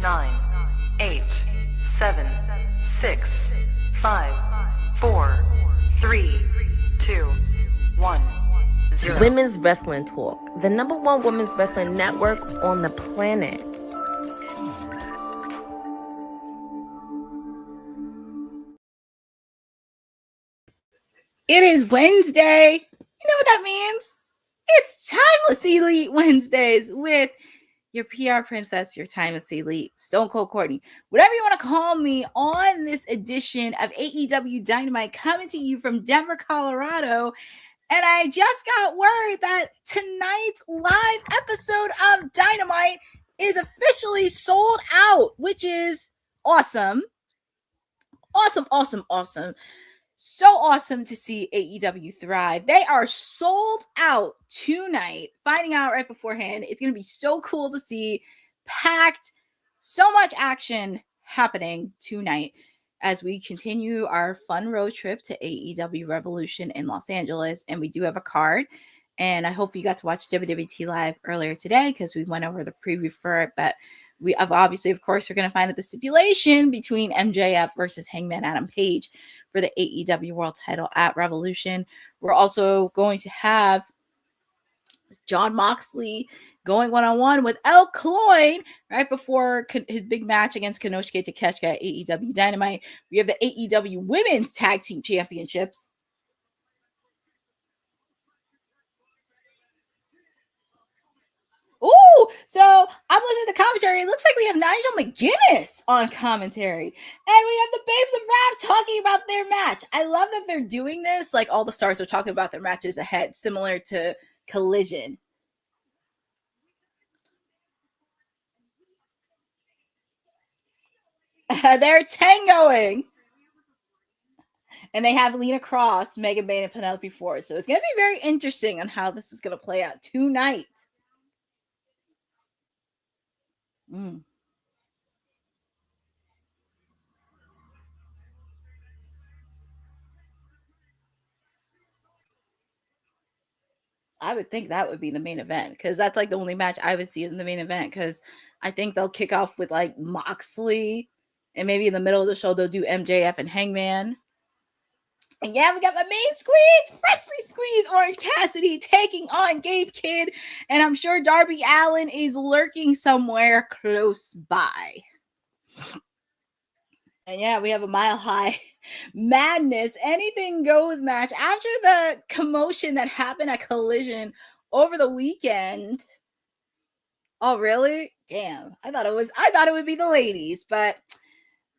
9, 8, 7, 6, 5, 4, 3, 2, 1, 0. Women's Wrestling Talk, the #1 women's wrestling network on the planet. It is Wednesday. You know what that means? It's Timeless Elite Wednesdays with your PR princess, your Timeless Elite, Stone Cold Courtney, whatever you want to call me, on this edition of AEW Dynamite, coming to you from Denver, Colorado. And I just got word that tonight's live episode of Dynamite is officially sold out, which is awesome. Awesome. So awesome to see AEW thrive. They are sold out tonight. Finding out right beforehand. It's going to be so cool to see. Packed. So much action happening tonight as we continue our fun road trip to AEW Revolution in Los Angeles. And we do have a card. And I hope you got to watch WWT Live earlier today because we went over the preview for it. But we have obviously, of course, we're going to find out the stipulation between MJF versus Hangman Adam Page for the AEW World title at Revolution. We're also going to have Jon Moxley going one-on-one with Clon right before his big match against Konosuke Takeshita at AEW Dynamite. We have the AEW Women's Tag Team Championships. Ooh, so I'm listening to commentary. It looks like we have Nigel McGuinness on commentary. And we have the Babes of Wrath talking about their match. I love that they're doing this. Like, all the stars are talking about their matches ahead, similar to Collision. They're tangoing. And they have Lena, Kross, MegaBad, and Penelope Ford. So it's going to be very interesting on how this is going to play out tonight. I would think that would be the main event because that's like the only match I would see as the main event because I think they'll kick off with like Moxley and maybe in the middle of the show they'll do MJF and Hangman. And yeah, we got my main squeeze, freshly squeezed Orange Cassidy taking on Gabe Kidd. And I'm sure Darby Allin is lurking somewhere close by. And yeah, we have a Mile High Madness, anything goes match after the commotion that happened at Collision over the weekend. Oh, really? Damn. I thought it would be the ladies, but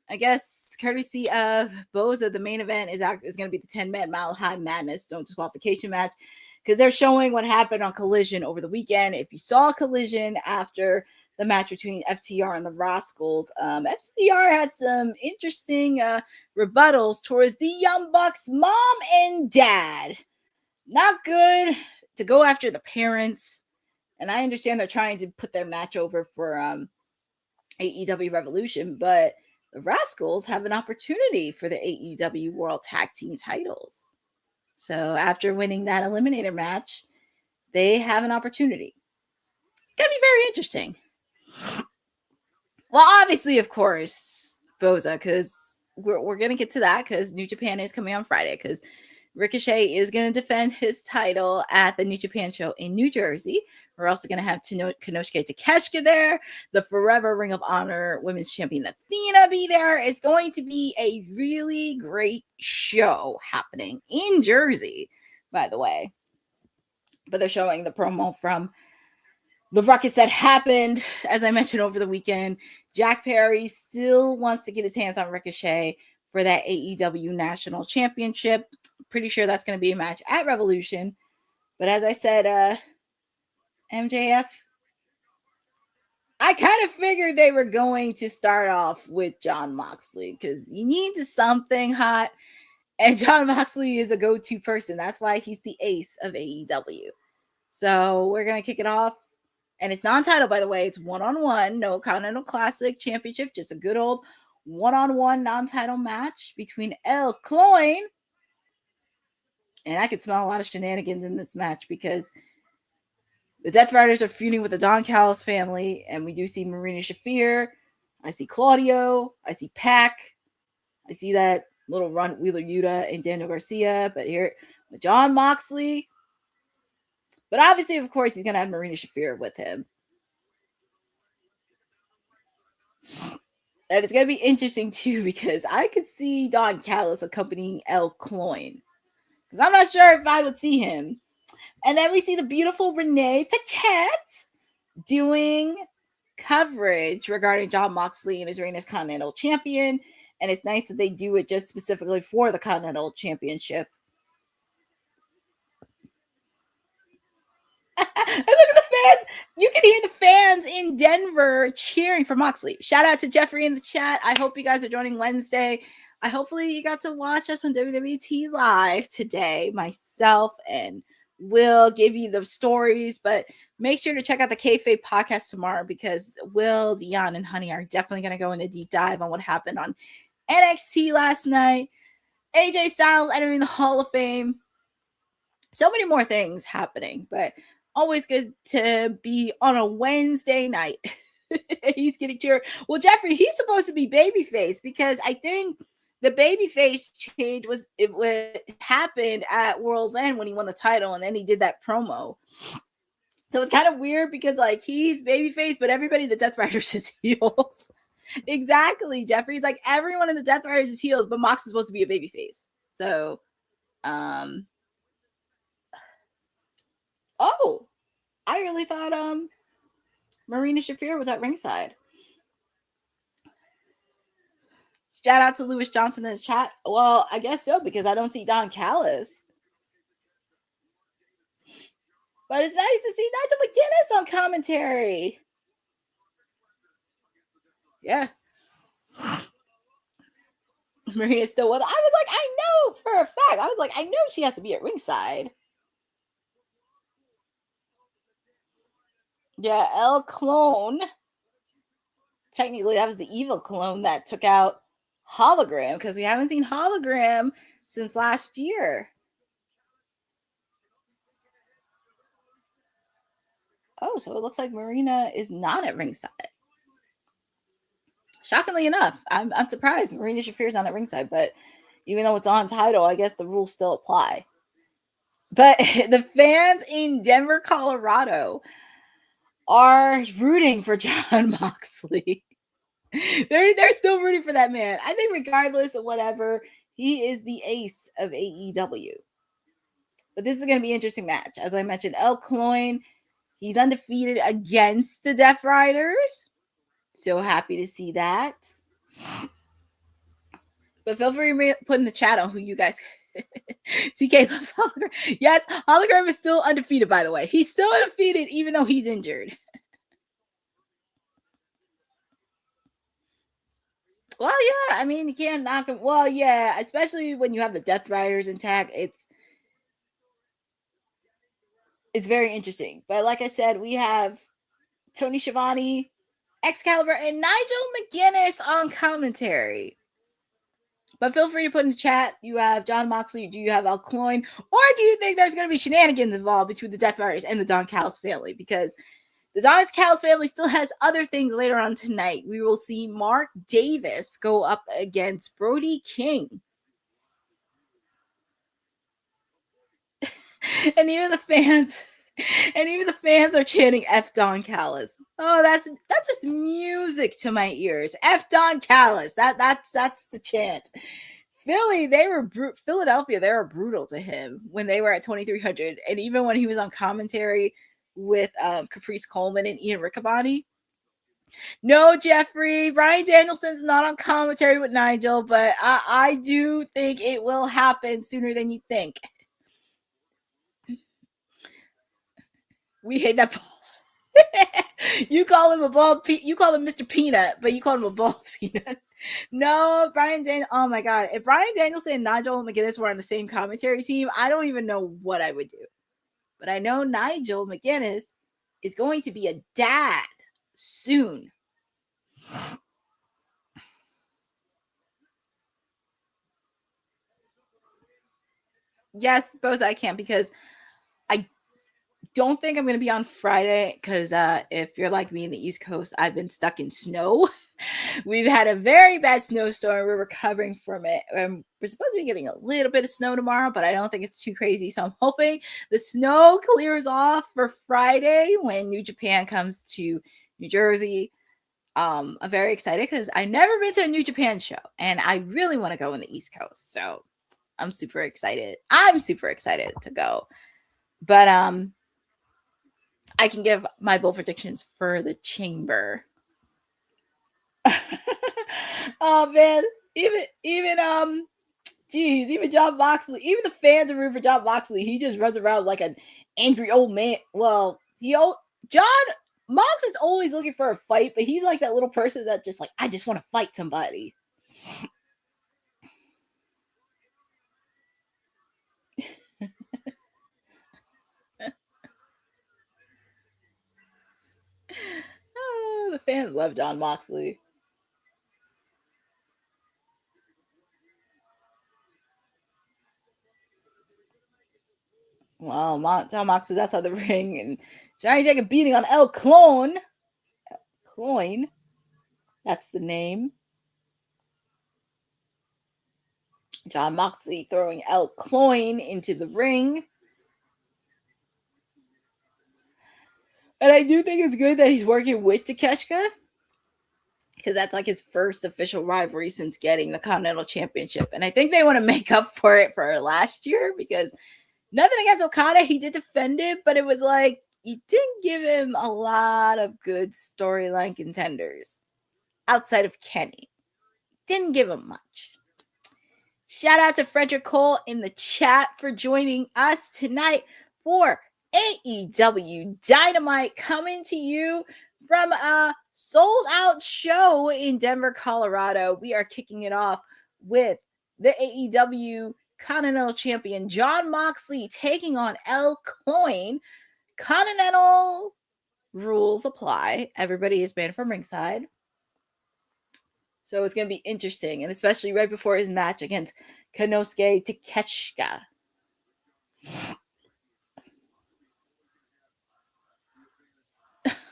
I guess courtesy of Boza, the main event is going to be the 10-man Mile High Madness, no disqualification match, because they're showing what happened on Collision over the weekend. If you saw Collision after the match between FTR and the Rascalz, FTR had some interesting rebuttals towards the Young Bucks' mom and dad. Not good to go after the parents, and I understand they're trying to put their match over for AEW Revolution, but the Rascalz have an opportunity for the AEW World Tag Team titles. So after winning that eliminator match, they have an opportunity. It's going to be very interesting. Well, obviously, of course, Boza, because we're going to get to that because New Japan is coming on Friday because Ricochet is going to defend his title at the New Japan show in New Jersey. We're also going to have Konosuke Takeshita there. The Forever Ring of Honor Women's Champion Athena be there. It's going to be a really great show happening in Jersey, by the way. But they're showing the promo from the ruckus that happened, as I mentioned, over the weekend. Jack Perry still wants to get his hands on Ricochet for that AEW National Championship. Pretty sure that's going to be a match at Revolution. But as I said, MJF, I kind of figured they were going to start off with Jon Moxley because you need something hot. And Jon Moxley is a go-to person. That's why he's the ace of AEW. So we're going to kick it off. And it's non-title, by the way. It's one-on-one. No Continental Classic Championship. Just a good old one-on-one non-title match between Clon. And I could smell a lot of shenanigans in this match because the Death Riders are feuding with the Don Callis family. And we do see Marina Shafir I see Claudio. I see Pac. I see that little run Wheeler Yuta and Daniel Garcia. But here, John Moxley. But obviously, of course, he's going to have Marina Shafir with him. And it's going to be interesting, too, because I could see Don Callis accompanying El Clon. Because I'm not sure if I would see him. And then we see the beautiful Renee Paquette doing coverage regarding John Moxley and his reign as Continental Champion. And it's nice that they do it just specifically for the Continental Championship. And look at the fans. You can hear the fans in Denver cheering for Moxley. Shout out to Jeffrey in the chat. I hope you guys are joining Wednesday. Hopefully you got to watch us on WWT Live today. Myself and Will give you the stories, but make sure to check out the Kayfabe podcast tomorrow because Will, Dion, and Honey are definitely going to go in a deep dive on what happened on NXT last night. AJ Styles entering the Hall of Fame. So many more things happening, but always good to be on a Wednesday night. He's getting cheered. Well, Jeffrey, he's supposed to be babyface because I think the babyface change happened at World's End when he won the title, and then he did that promo. So it's kind of weird because like he's babyface, but everybody in the Death Riders is heels. Exactly, Jeffrey. It's like everyone in the Death Riders is heels, but Mox is supposed to be a babyface. So, oh, I really thought Marina Shafir was at ringside. Shout out to Lewis Johnson in the chat. Well, I guess so, because I don't see Don Callis. But it's nice to see Nigel McGuinness on commentary. Yeah. Marina still with. I was like, I know for a fact. I was like, I know she has to be at ringside. Yeah, El Clone. Technically, that was the evil clone that took out Hologram because we haven't seen Hologram since last year. Oh, so it looks like Marina is not at ringside. Shockingly enough, I'm surprised Marina Shafir's not at ringside, but even though it's on title, I guess the rules still apply. But the fans in Denver, Colorado are rooting for John Moxley. They're still rooting for that man. I think regardless of whatever, he is the ace of AEW. But this is going to be an interesting match. As I mentioned, El Clon, he's undefeated against the Death Riders. So happy to see that. But feel free to put in the chat on who you guys... TK loves Hologram. Yes, Hologram is still undefeated, by the way. He's still undefeated even though he's injured. Well, yeah, I mean, you can't knock him. Well, yeah, especially when you have the Death Riders intact, it's very interesting. But like I said, we have Tony Schiavone, Excalibur, and Nigel McGuinness on commentary. But feel free to put in the chat. You have John Moxley. Do you have El Clon? Or do you think there's going to be shenanigans involved between the Death Riders and the Don Callis family? Because the Don Callis family still has other things later on tonight. We will see Mark Davis go up against Brody King. And even the fans are chanting F Don Callis. Oh, that's just music to my ears. F Don Callis. That's the chant. Philadelphia, they were brutal to him when they were at 2300, and even when he was on commentary with Caprice Coleman and Ian Riccaboni. No, Jeffrey, Bryan Danielson's not on commentary with Nigel, but I do think it will happen sooner than you think. We hate that balls. You call him a bald you call him Mr. Peanut, but you call him a bald peanut. No, Bryan Danielson. Oh my God. If Bryan Danielson and Nigel McGuinness were on the same commentary team, I don't even know what I would do. But I know Nigel McGuinness is going to be a dad soon. Yes, Boza, I can't because don't think I'm going to be on Friday because if you're like me in the East Coast, I've been stuck in snow. We've had a very bad snowstorm. We're recovering from it. We're supposed to be getting a little bit of snow tomorrow, but I don't think it's too crazy. So I'm hoping the snow clears off for Friday when New Japan comes to New Jersey. I'm very excited because I've never been to a New Japan show and I really want to go in the East Coast. So I'm super excited. I'm super excited to go. But I can give my bold predictions for the chamber. Oh man, even John Moxley, even the fans are rooting for John Moxley. He just runs around like an angry old man. Well, John Mox is always looking for a fight, but he's like that little person that just like, I just want to fight somebody. Oh, the fans love John Moxley. Wow, John Moxley, that's on the ring, and Johnny's taking a beating on El Clon. Clon, that's the name. John Moxley throwing El Clon into the ring. And I do think it's good that he's working with Takeshita, because that's like his first official rivalry since getting the Continental Championship. And I think they want to make up for it for last year, because nothing against Okada, he did defend it, but it was like, you didn't give him a lot of good storyline contenders outside of Kenny. Didn't give him much. Shout out to Frederick Cole in the chat for joining us tonight for AEW Dynamite, coming to you from a sold-out show in Denver, Colorado. We are kicking it off with the AEW Continental Champion John Moxley taking on El Clon. Continental rules apply. Everybody is banned from ringside. So it's going to be interesting, and especially right before his match against Konosuke Takeshita.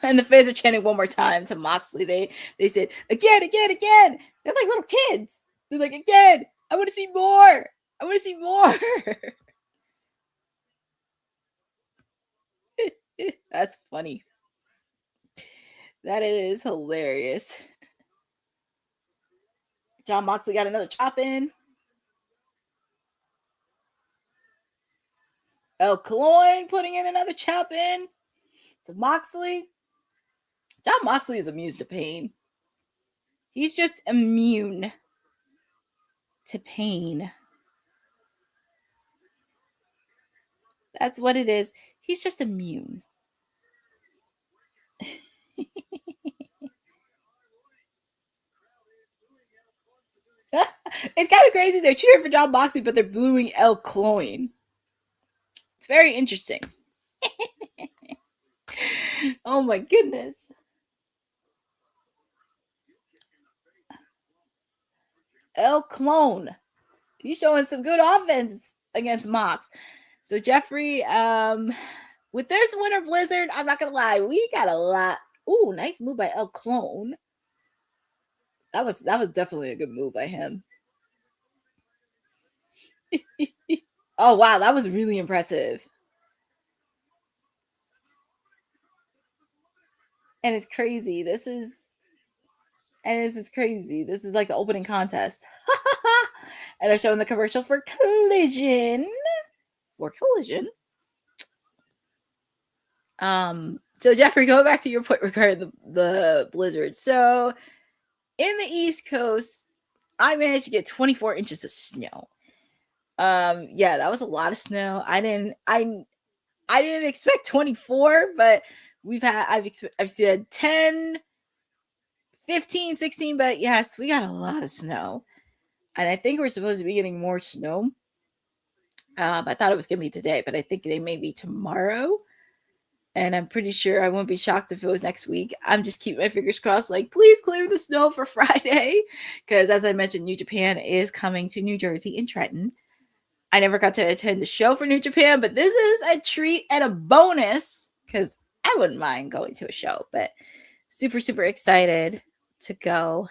And the fans are chanting one more time to Moxley. They said, again. They're like little kids. They're like, again, I want to see more. I want to see more. That's funny. That is hilarious. John Moxley got another chop in. El Clon putting in another chop in to Moxley. John Moxley is immune to pain. He's just immune to pain. That's what it is. He's just immune. It's kind of crazy. They're cheering for John Moxley, but they're booing El Clon. It's very interesting. Oh my goodness. El Clon. He's showing some good offense against Mox. So Jeffrey, with this Winter Blizzard, I'm not gonna lie, we got a lot. Ooh, nice move by El Clon. That was definitely a good move by him. Oh wow, that was really impressive. And it's crazy. This is crazy. This is like the opening contest. And they're showing the commercial for Collision. So Jeffrey, go back to your point regarding the blizzard. So in the East Coast, I managed to get 24 inches of snow. Yeah, that was a lot of snow. I didn't expect 24, but I've said 10, 15, 16, but yes, we got a lot of snow. And I think we're supposed to be getting more snow. I thought it was going to be today, but I think they may be tomorrow. And I'm pretty sure I won't be shocked if it was next week. I'm just keeping my fingers crossed, like, please clear the snow for Friday. Because as I mentioned, New Japan is coming to New Jersey in Trenton. I never got to attend the show for New Japan, but this is a treat and a bonus because I wouldn't mind going to a show, but super, super excited to go.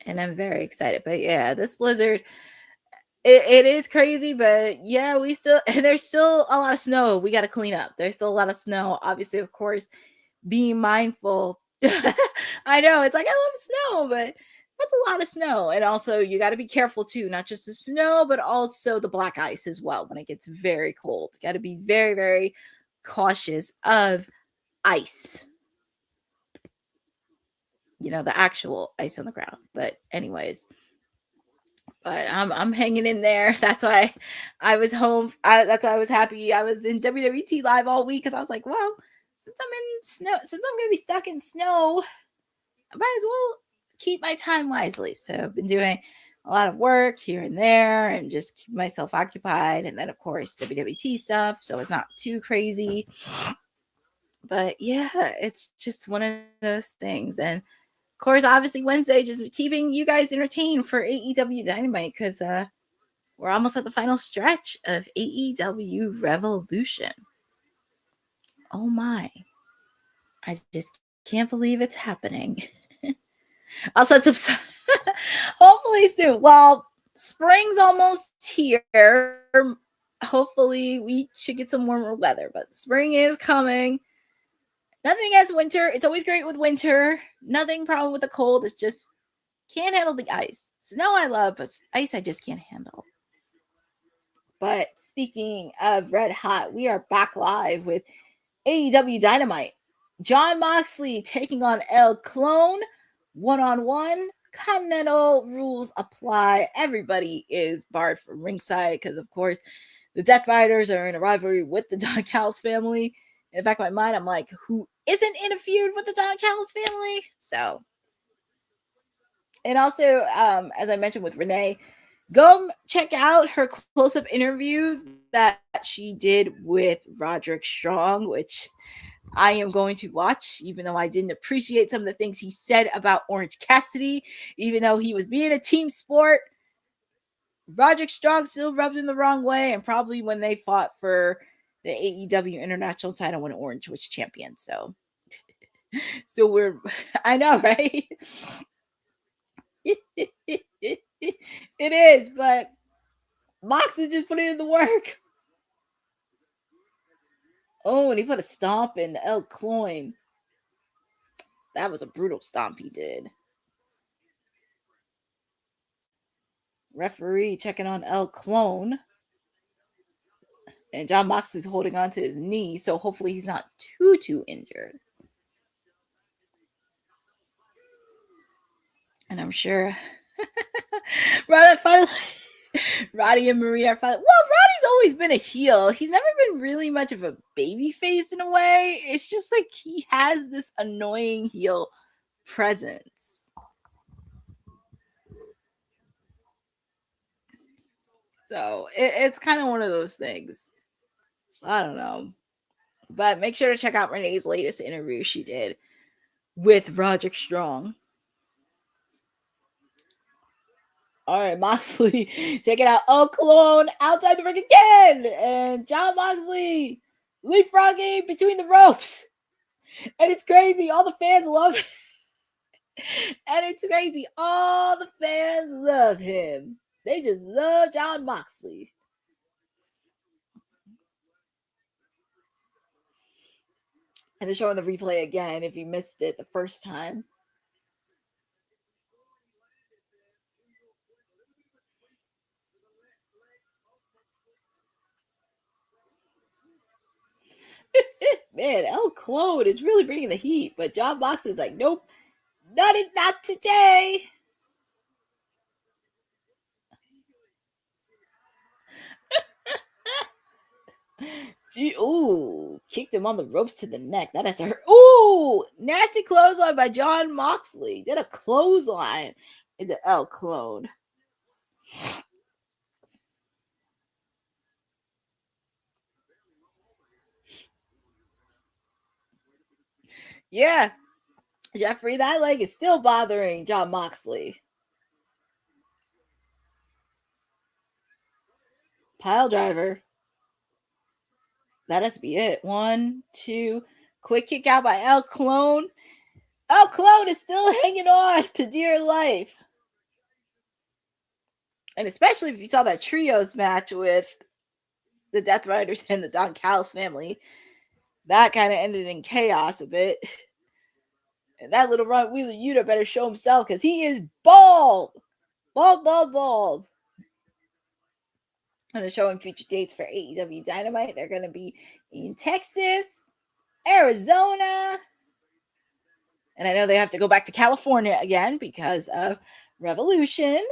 And I'm very excited. But yeah, this blizzard, it is crazy, but yeah, there's still a lot of snow we got to clean up. There's still a lot of snow. Obviously, of course, being mindful. I know it's like, I love snow, but that's a lot of snow. And also, you got to be careful too, not just the snow, but also the black ice as well when it gets very cold. Got to be very, very cautious of ice. You know, the actual ice on the ground. But anyways, but I'm hanging in there. That's why I was home. That's why I was happy. I was in WWT live all week because I was like, well, since I'm in snow, since I'm gonna be stuck in snow, I might as well keep my time wisely. So I've been doing a lot of work here and there and just keep myself occupied. And then of course WWT stuff. So it's not too crazy. But yeah, it's just one of those things. And of course, obviously Wednesday, just keeping you guys entertained for AEW Dynamite because we're almost at the final stretch of AEW Revolution. Oh my. I just can't believe it's happening. I'll set some hopefully soon. Well, spring's almost here. Hopefully we should get some warmer weather, but spring is coming. Nothing against winter. It's always great with winter. Nothing problem with the cold. It's just can't handle the ice. Snow I love, but ice I just can't handle. But speaking of red hot, we are back live with AEW Dynamite. Jon Moxley taking on Clon one-on-one. Continental rules apply. Everybody is barred from ringside because, of course, the Death Riders are in a rivalry with the Don Callis family. In the back of my mind, I'm like, who isn't in a feud with the Don Callis family? So, and also, as I mentioned with Renee, go check out her close-up interview that she did with Roderick Strong, which I am going to watch, even though I didn't appreciate some of the things he said about Orange Cassidy, even though he was being a team sport. Roderick Strong still rubbed him the wrong way, and probably when they fought for the AEW International title when Orange was champion. So we're, I know, right? It is, but Mox is just putting in the work. Oh, and he put a stomp in the Clon. That was a brutal stomp he did. Referee checking on Clon. And Jon Moxley's holding on to his knee, so hopefully he's not too injured. And I'm sure Roddy and Marie are finally. Well, Roddy's always been a heel. He's never been really much of a baby face in a way. It's just like he has this annoying heel presence. So it's kind of one of those things. I don't know. But make sure to check out Renee's latest interview she did with Roderick Strong. All right, Moxley taking out Clon outside the ring again. And Jon Moxley leapfrogging between the ropes. And it's crazy. All the fans love it. And it's crazy. All the fans love him. They just love Jon Moxley. And they're showing the replay again if you missed it the first time. Man, Clon is really bringing the heat, but Jon Moxley's like, nope, not today. Ooh, kicked him on the ropes to the neck. That has hurt. Ooh, nasty clothesline by Jon Moxley. Did a clothesline into Clon. Yeah, Jeffrey, that leg is still bothering Jon Moxley. Pile driver. That has to be it. 1, 2. Quick kick out by Clon. Clon is still hanging on to dear life. And especially if you saw that trios match with the Death Riders and the Don Callis family, that kind of ended in chaos a bit. And that little Ron Wheeler Yuta better show himself because he is bald. Bald. And they're showing future dates for AEW Dynamite. They're going to be in Texas, Arizona. And I know they have to go back to California again because of Revolution.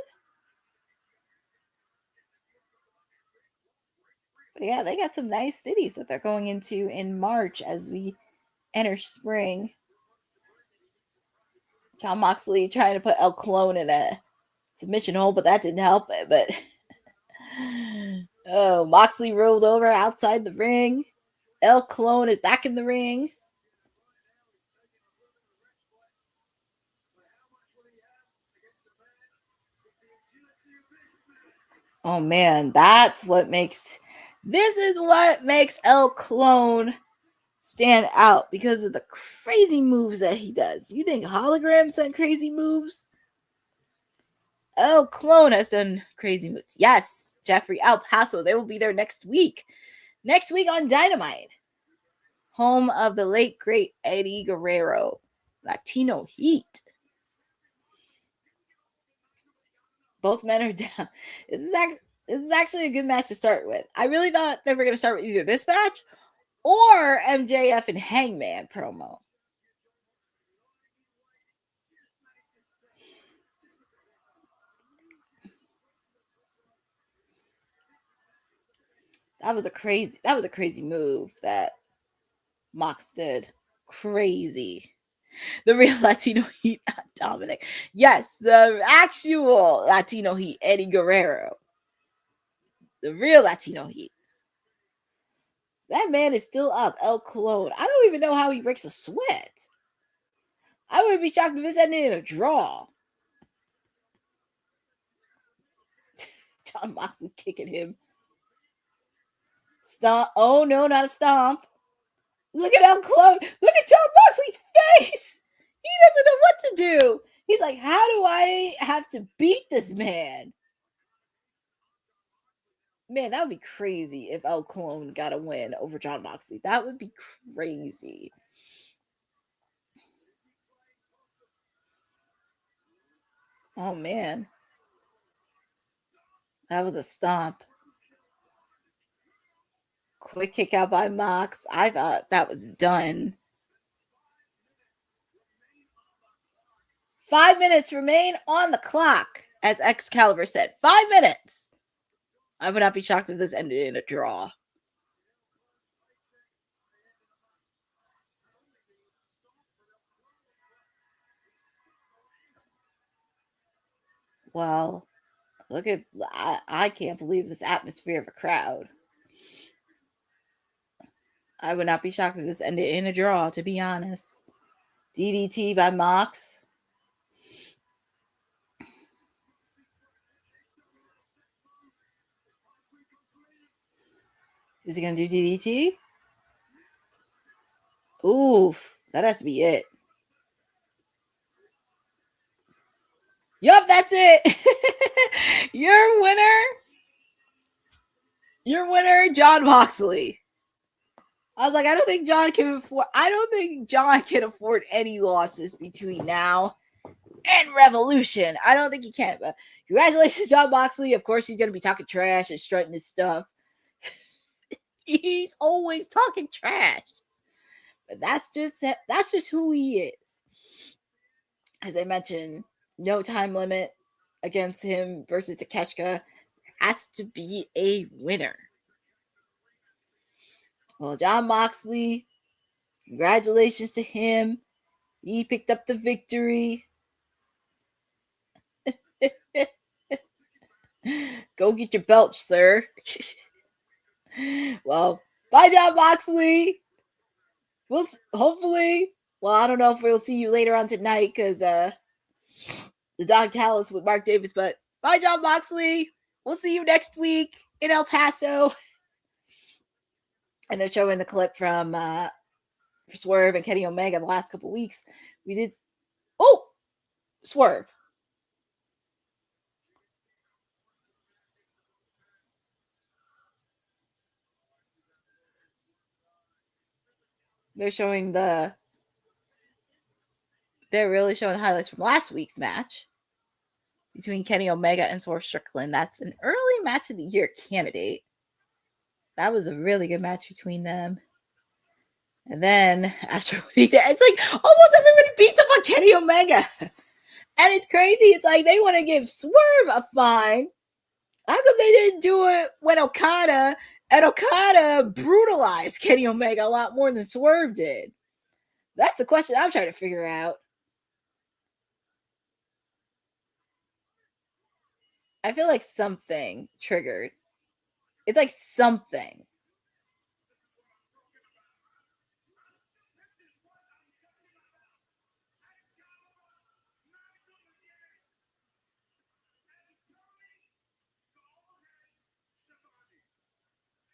But yeah, they got some nice cities that they're going into in March as we enter spring. Jon Moxley trying to put Clon in a submission hold, but that didn't help it. But Moxley rolled over outside the ring. Clon is back in the ring. Oh man, this is what makes Clon stand out because of the crazy moves that he does. You think Hologram's done crazy moves? Clon has done crazy moves. Yes, Jeffrey, El Paso. They will be there next week. Next week on Dynamite. Home of the late, great Eddie Guerrero. Latino Heat. Both men are down. This is actually a good match to start with. I really thought they were going to start with either this match or MJF and Hangman promo. That was a crazy move that Mox did. Crazy. The real Latino Heat, not Dominic. Yes, the actual Latino Heat, Eddie Guerrero. The real Latino Heat. That man is still up, Clon. I don't even know how he breaks a sweat. I wouldn't be shocked if this ended in a draw. Jon Moxley kicking him. Stomp. Oh, no, not a stomp. Look at Clon. Look at Jon Moxley's face. He doesn't know what to do. He's like, how do I have to beat this man? Man, that would be crazy if Clon got a win over Jon Moxley. That would be crazy. Oh, man. That was a stomp. Quick kick out by Mox. I thought that was done. 5 minutes remain on the clock, as Excalibur said. 5 minutes. I would not be shocked if this ended in a draw. Well, look at... I can't believe this atmosphere of a crowd. I would not be shocked if this ended in a draw, to be honest. DDT by Mox. Is he going to do DDT? Oof, that has to be it. Yup, that's it. Your winner, Jon Moxley. I was like, I don't think Jon can afford any losses between now and Revolution. I don't think he can. But congratulations, Jon Moxley. Of course, he's going to be talking trash and strutting his stuff. He's always talking trash. But that's just who he is. As I mentioned, no time limit against him versus Takeshita. Has to be a winner. Well, Jon Moxley, congratulations to him. He picked up the victory. Go get your belt, sir. Well, bye, Jon Moxley. We'll hopefully. Well, I don't know if we'll see you later on tonight because the Don Callis with Mark Davis. But bye, Jon Moxley. We'll see you next week. in El Paso. And they're showing the clip from Swerve and Kenny Omega the last couple weeks. We did. Oh, Swerve. They're showing the. They're really showing highlights from last week's match between Kenny Omega and Swerve Strickland. That's an early match of the year candidate. That was a really good match between them. And then after what he did, it's like almost everybody beats up on Kenny Omega. And it's crazy. It's like they want to give Swerve a fine. How come they didn't do it when Okada brutalized Kenny Omega a lot more than Swerve did? That's the question I'm trying to figure out. I feel like something triggered. It's like something.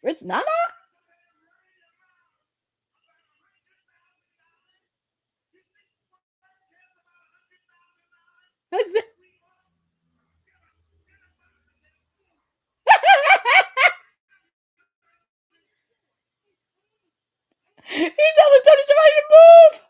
It's Nana? He's telling Tony Schiavone to move.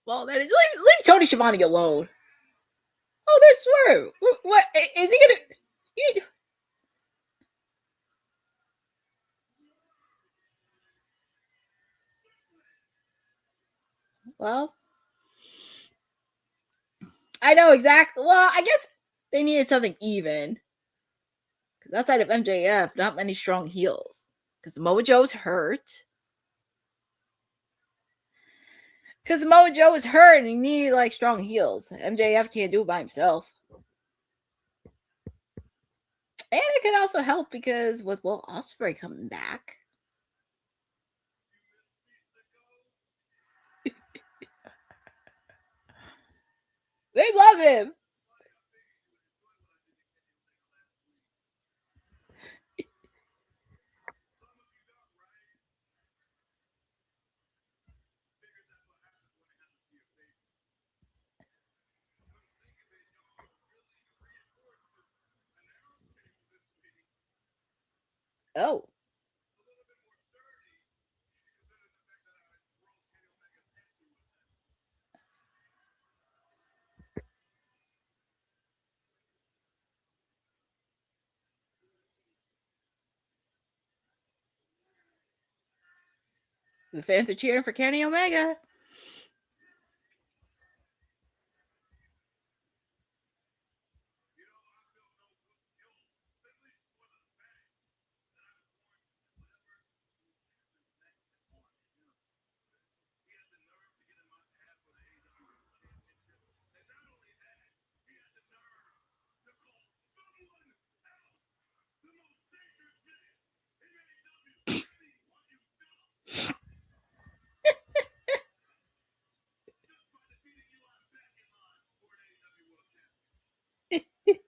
Well, then leave Tony Schiavone alone. Oh, there's Swerve. What is he gonna? Well, I know exactly. Well, I guess they needed something even. Because outside of MJF, not many strong heels. Because Samoa Joe's hurt. Because Samoa Joe is hurt and he needed like strong heels. MJF can't do it by himself. And it could also help because with Will Ospreay coming back. They love him. Oh. The fans are cheering for Kenny Omega.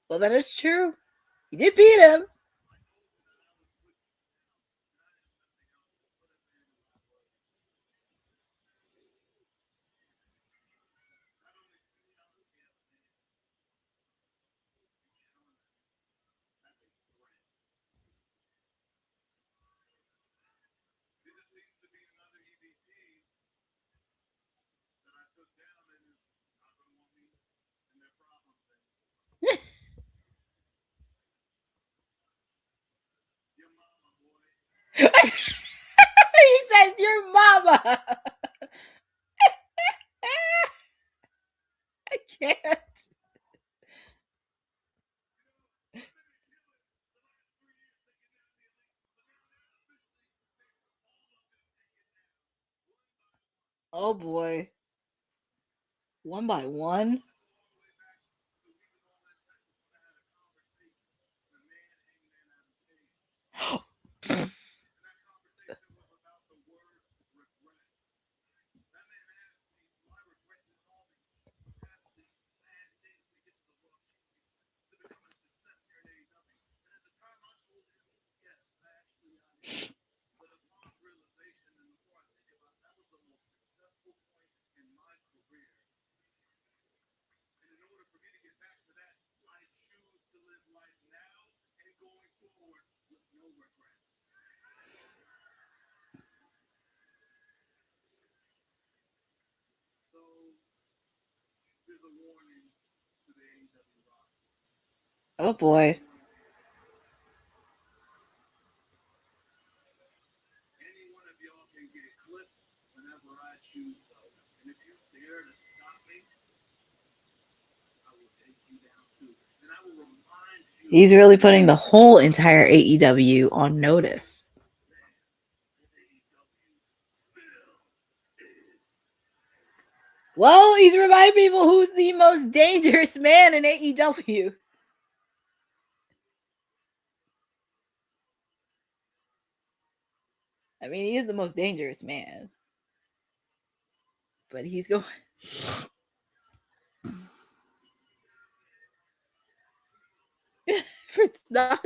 Well, that is true. He did beat him. He said, "Your mama." I can't. Oh boy. One by one. Oh boy. He's really putting the whole entire AEW on notice. Well, he's reminding people who's the most dangerous man in AEW. I mean, he is the most dangerous man. But he's going. It's not.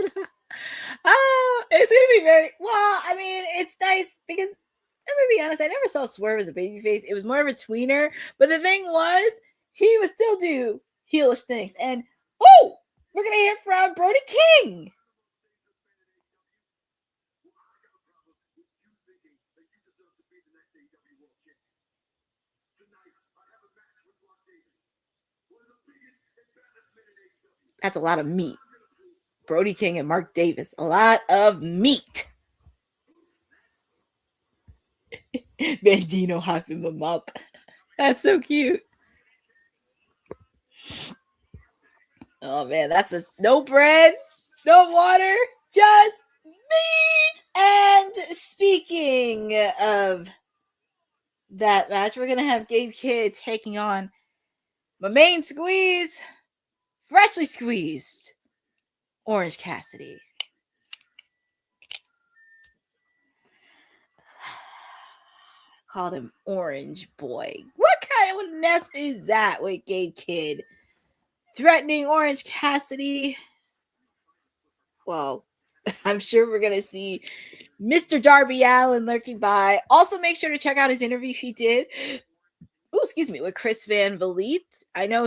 Oh, it's gonna be very well. I mean, it's nice because I'm gonna be honest. I never saw Swerve as a babyface. It was more of a tweener. But the thing was, he would still do heelish things. And oh, we're gonna hear from Brody King. That's a lot of meat. Brody King and Mark Davis. A lot of meat. Bandino hyping them up. That's so cute. Oh man, that's a no bread, no water, just meat. And speaking of that match, we're gonna have Gabe Kidd taking on my main squeeze, freshly squeezed Orange Cassidy. Called him Orange Boy. What kind of mess is that with Gabe Kidd threatening Orange Cassidy? Well, I'm sure we're gonna see Mr. Darby Allin lurking by. Also, make sure to check out his interview he did. Oh, excuse me, with Chris Van Vliet. I know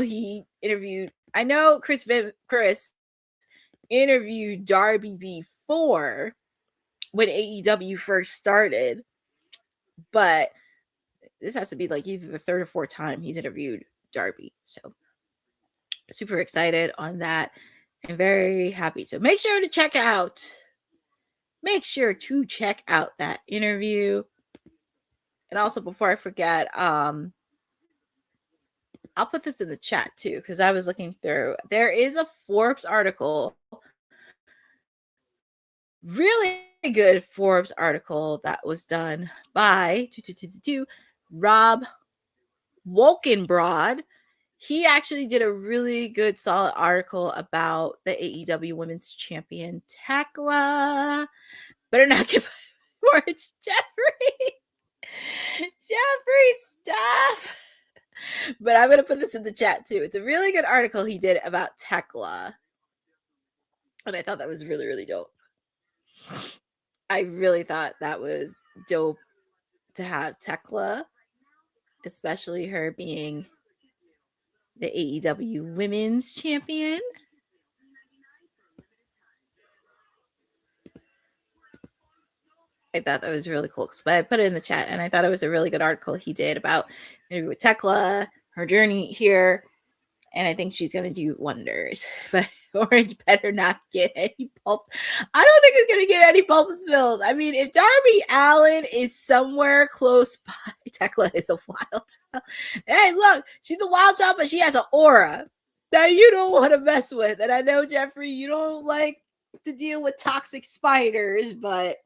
Chris interviewed Darby before when AEW first started, but this has to be like either the third or fourth time he's interviewed Darby. So super excited on that and very happy. So make sure to check out that interview. And also, before I forget, I'll put this in the chat too, because I was looking through. There is a Forbes article, really good Forbes article that was done by Rob Wolkenbrod. He actually did a really good, solid article about the AEW Women's Champion Tekla. Better not give Orange Jeffrey. Jeffrey, stop. But I'm going to put this in the chat too. It's a really good article he did about Tekla. And I thought that was really, really dope. I really thought that was dope to have Tekla, especially her being the AEW Women's Champion. I thought that was really cool. But I put it in the chat, and I thought it was a really good article he did about interview with Tekla, her journey here, and I think she's going to do wonders. But Orange better not get any pulp. I don't think it's going to get any pulp spilled. I mean, if Darby Allin is somewhere close by, Tekla is a wild child. Hey, look, she's a wild child, but she has an aura that you don't want to mess with. And I know, Jeffrey, you don't like to deal with toxic spiders, but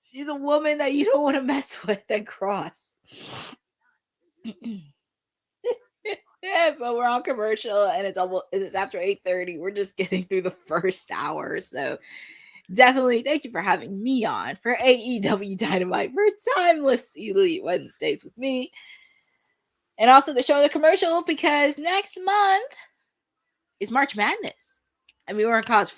she's a woman that you don't want to mess with and Kross. Yeah, but we're on commercial and it's after 8:30. We're just getting through the first hour. So definitely thank you for having me on for AEW Dynamite for Timeless Elite Wednesdays with me. And also the show the commercial because next month is March Madness. I mean, we're in college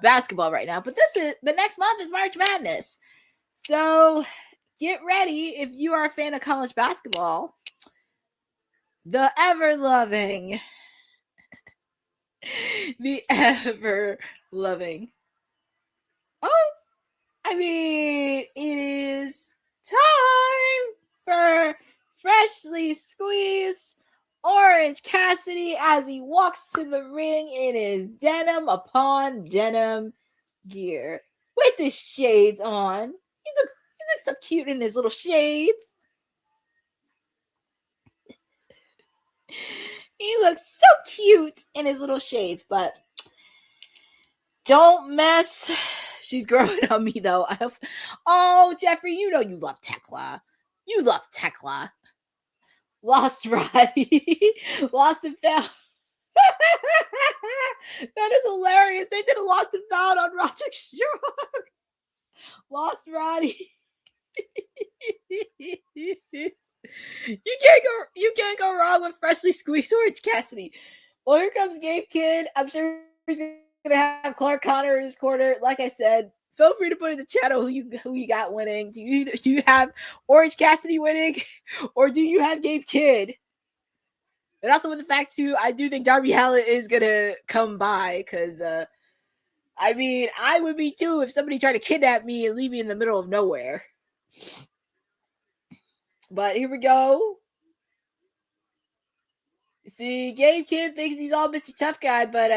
basketball right now, but next month is March Madness. So get ready if you are a fan of college basketball. The ever-loving. Oh, I mean, it is time for freshly squeezed Orange Cassidy as he walks to the ring in his denim upon denim gear with his shades on. He looks so cute in his little shades. He looks so cute in his little shades, but don't mess. She's growing on me though. Oh, Jeffrey, you know you love Tekla. You love Tekla. Lost Roddy. Lost and found. That is hilarious. They did a lost and found on Roderick Strong. Lost Roddy. You can't go wrong with freshly squeezed Orange Cassidy. Well, here comes Gabe Kidd. I'm sure he's gonna have Clark Connor in his corner. Like I said, feel free to put in the chat who you got winning. Do you have Orange Cassidy winning, or do you have Gabe Kidd? And also with the fact too, I do think Darby Allin is gonna come by because I mean, I would be too if somebody tried to kidnap me and leave me in the middle of nowhere. But here we go. See, Gabe Kidd thinks he's all Mr. Tough Guy, but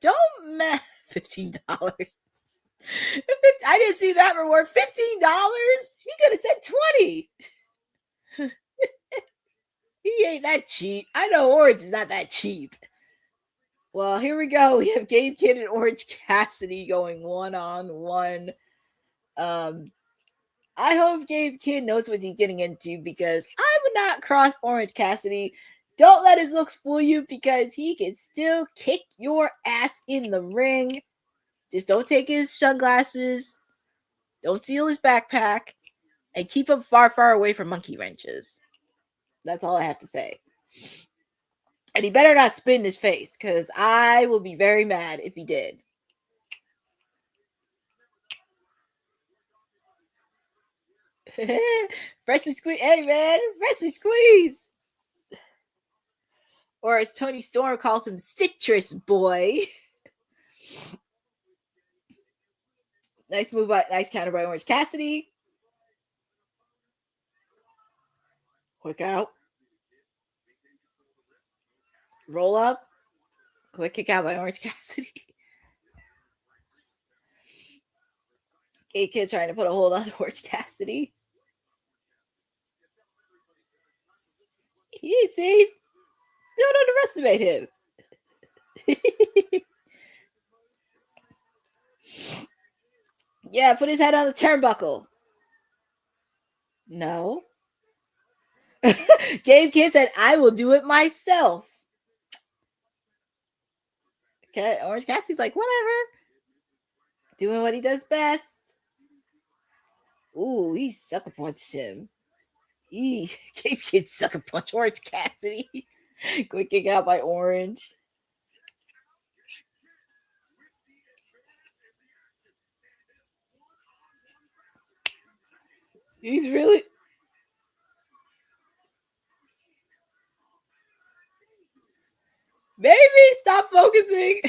don't mess. $15. I didn't see that reward. $15? He could have said 20. He ain't that cheap. I know Orange is not that cheap. Well, here we go. We have Gabe Kidd and Orange Cassidy going one-on-one. I hope Gabe Kidd knows what he's getting into because I would not cross Orange Cassidy. Don't let his looks fool you because he can still kick your ass in the ring. Just don't take his sunglasses. Don't steal his backpack. And keep him far, far away from monkey wrenches. That's all I have to say. And he better not spit in his face because I will be very mad if he did. Freshly squeeze. Hey, man. Freshly squeeze. Or as Tony Storm calls him, Citrus Boy. Nice move by, nice counter by Orange Cassidy. Quick out. Roll up. Quick kick out by Orange Cassidy. Gabe Kidd trying to put a hold on Orange Cassidy. You see? Don't underestimate him. Yeah, put his head on the turnbuckle. No. Gabe Kidd said, I will do it myself. Okay, Orange Cassidy's like, whatever. Doing what he does best. Ooh, he sucker punched him. Gabe Kidd sucker punch Orange Cassidy. Quick kick out by Orange. He's really... Maybe stop focusing.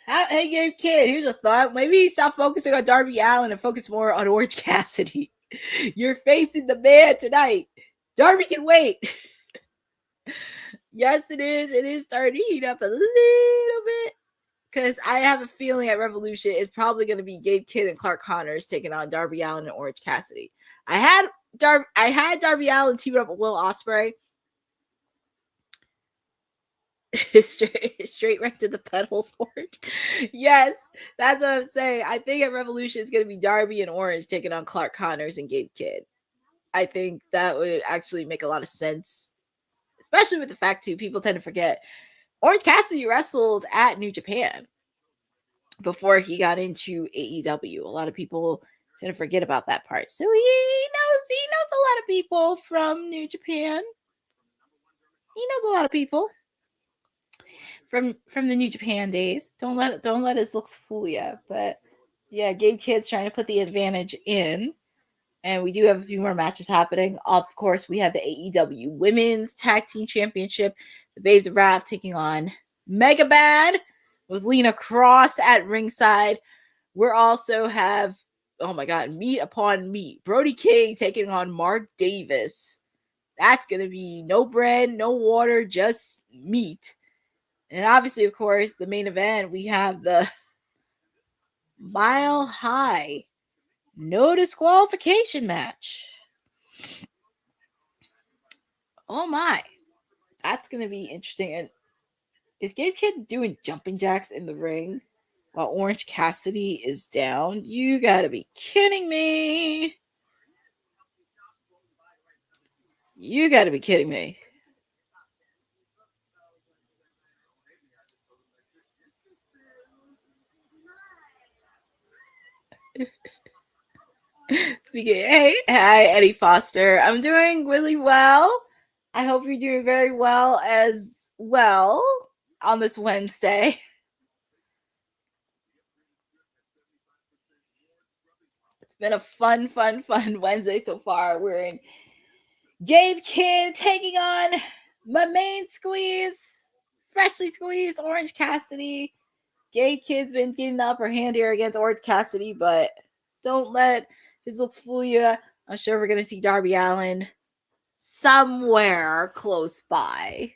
Hey, Gabe Kidd, here's a thought. Maybe stop focusing on Darby Allin and focus more on Orange Cassidy. You're facing the man tonight. Darby can wait. Yes, it is. It is starting to heat up a little bit. Because I have a feeling at Revolution it's probably going to be Gabe Kidd and Clark Connors taking on Darby Allin and Orange Cassidy. I had Darby Allin team up with Will Ospreay. straight right to the pedal sport. Yes, that's what I'm saying. I think at Revolution it's going to be Darby and Orange taking on Clark Connors and Gabe Kidd. I think that would actually make a lot of sense, especially with the fact too people tend to forget Orange Cassidy wrestled at New Japan before he got into AEW. A lot of people tend to forget about that part. So he knows a lot of people from New Japan. He knows a lot of people from the New Japan days. Don't let his looks fool you. But yeah, Gabe Kidd's trying to put the advantage in. And we do have a few more matches happening. Of course, we have the AEW Women's Tag Team Championship. The Babes of Wrath taking on MegaBad with Lena Kross at ringside. We also have oh my God, meat upon meat. Brody King taking on Mark Davis. That's going to be no bread, no water, just meat. And obviously, of course, the main event, we have the Mile High no disqualification match. Oh my. That's going to be interesting. And is Gabe Kidd doing jumping jacks in the ring while Orange Cassidy is down? You got to be kidding me. You got to be kidding me. Speaking, hey, hi, Eddie Foster. I'm doing really well. I hope you're doing very well as well on this Wednesday. It's been a fun Wednesday so far. We're in Gabe Kidd taking on my main squeeze, freshly squeezed Orange Cassidy. Gabe Kidd's been getting the upper hand here against Orange Cassidy, but don't let his looks fool you. I'm sure we're going to see Darby Allin somewhere close by.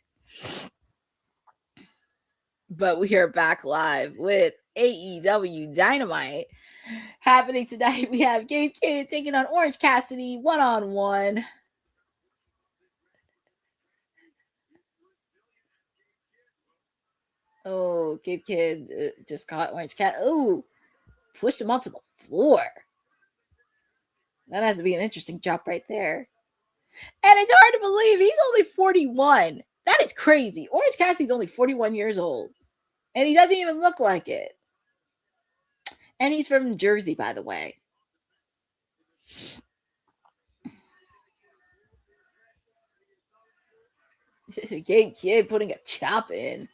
But we are back live with AEW Dynamite. Happening tonight, we have Gabe Kidd taking on Orange Cassidy one-on-one. Oh, Gabe Kidd just caught Orange Cat. Oh, pushed him onto the floor. That has to be an interesting drop right there. And it's hard to believe he's only 41. That is crazy. Orange Cassidy's only 41 years old. And he doesn't even look like it. And he's from Jersey, by the way. Gabe Kidd putting a chop in.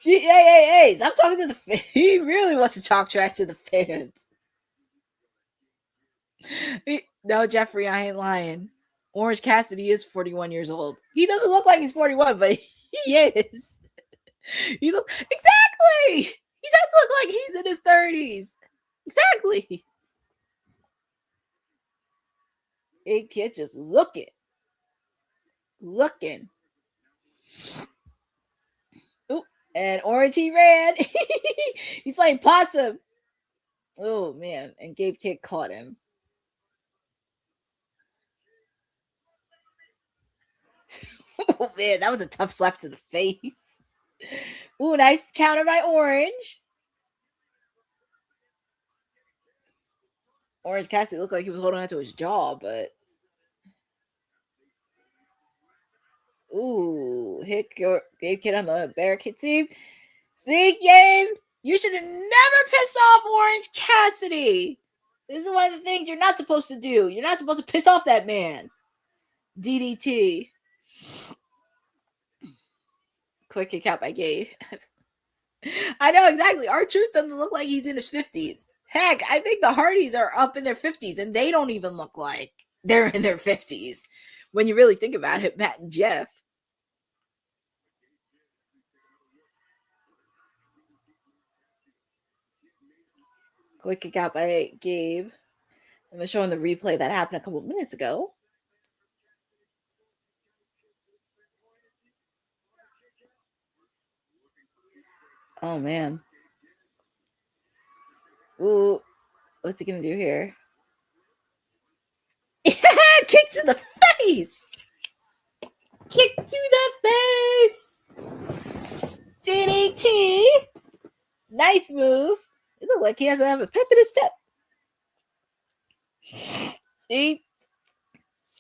Hey, stop talking to the fans. He really wants to talk trash to the fans. No, Jeffrey, I ain't lying. Orange Cassidy is 41 years old. He doesn't look like he's 41, but he is. He looks exactly. He does look like he's in his 30s. Exactly. Big kid just looking. Ooh, and Orange he ran. He's playing possum. Oh man, and Gabe Kidd caught him. Oh man, that was a tough slap to the face. Ooh, nice counter by Orange. Orange Cassidy looked like he was holding on to his jaw, but ooh, hit Gabe Kidd on the barricade. See, Gabe, you should have never pissed off Orange Cassidy. This is one of the things you're not supposed to do. You're not supposed to piss off that man. DDT. Quick kick out by Gabe. I know exactly. R-Truth doesn't look like he's in his 50s. Heck, I think the Hardys are up in their 50s, and they don't even look like they're in their 50s. When you really think about it, Matt and Jeff. Quick kick out by Gabe. And they're showing the replay that happened a couple of minutes ago. Oh, man. Ooh, what's he going to do here? Kick to the face! Kick to the face! DDT! Nice move. It looked like he has to have a pep in his step. See?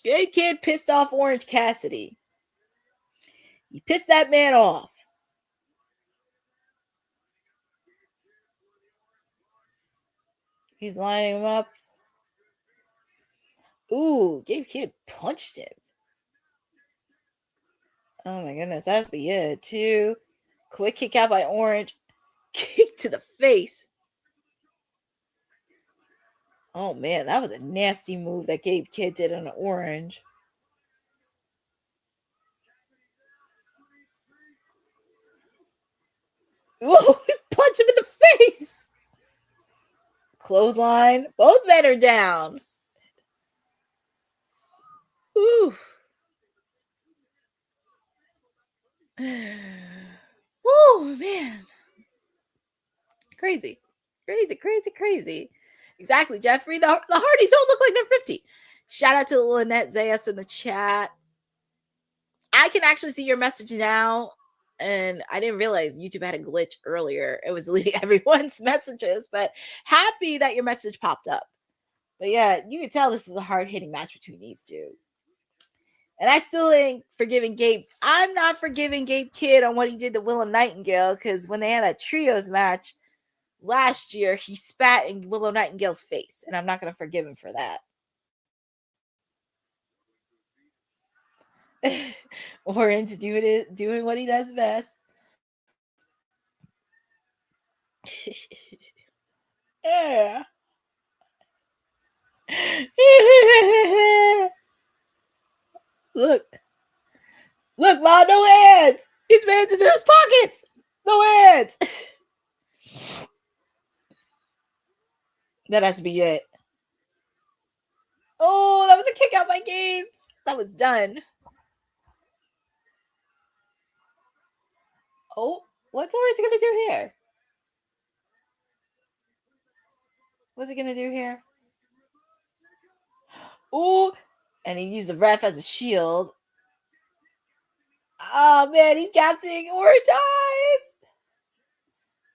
Gabe Kidd pissed off Orange Cassidy. He pissed that man off. He's lining him up. Ooh, Gabe Kidd punched him. Oh my goodness, that's be it too. Quick kick out by Orange. Kick to the face. Oh man, that was a nasty move that Gabe Kidd did on Orange. Whoa, punch him in the face. Clothesline. Both men are down. Ooh. Oh man. Crazy. Exactly, Jeffrey. The Hardys don't look like they're 50. Shout out to Lynette Zayas in the chat. I can actually see your message now. And I didn't realize YouTube had a glitch earlier. It was deleting everyone's messages, but happy that your message popped up. But yeah, you can tell this is a hard-hitting match between these two. And I still ain't forgiving Gabe. I'm not forgiving Gabe Kidd on what he did to Willow Nightingale, because when they had that trios match last year, he spat in Willow Nightingale's face, and I'm not going to forgive him for that. Orange doing what he does best. Yeah. Look, Ma, no hands. His hands in his pockets. No hands. That has to be it. Oh, that was a kick out by Gabe. That was done. Oh, what's Orange gonna do here? What's he gonna do here? Oh, and he used the ref as a shield. Oh man, he's casting Orange eyes.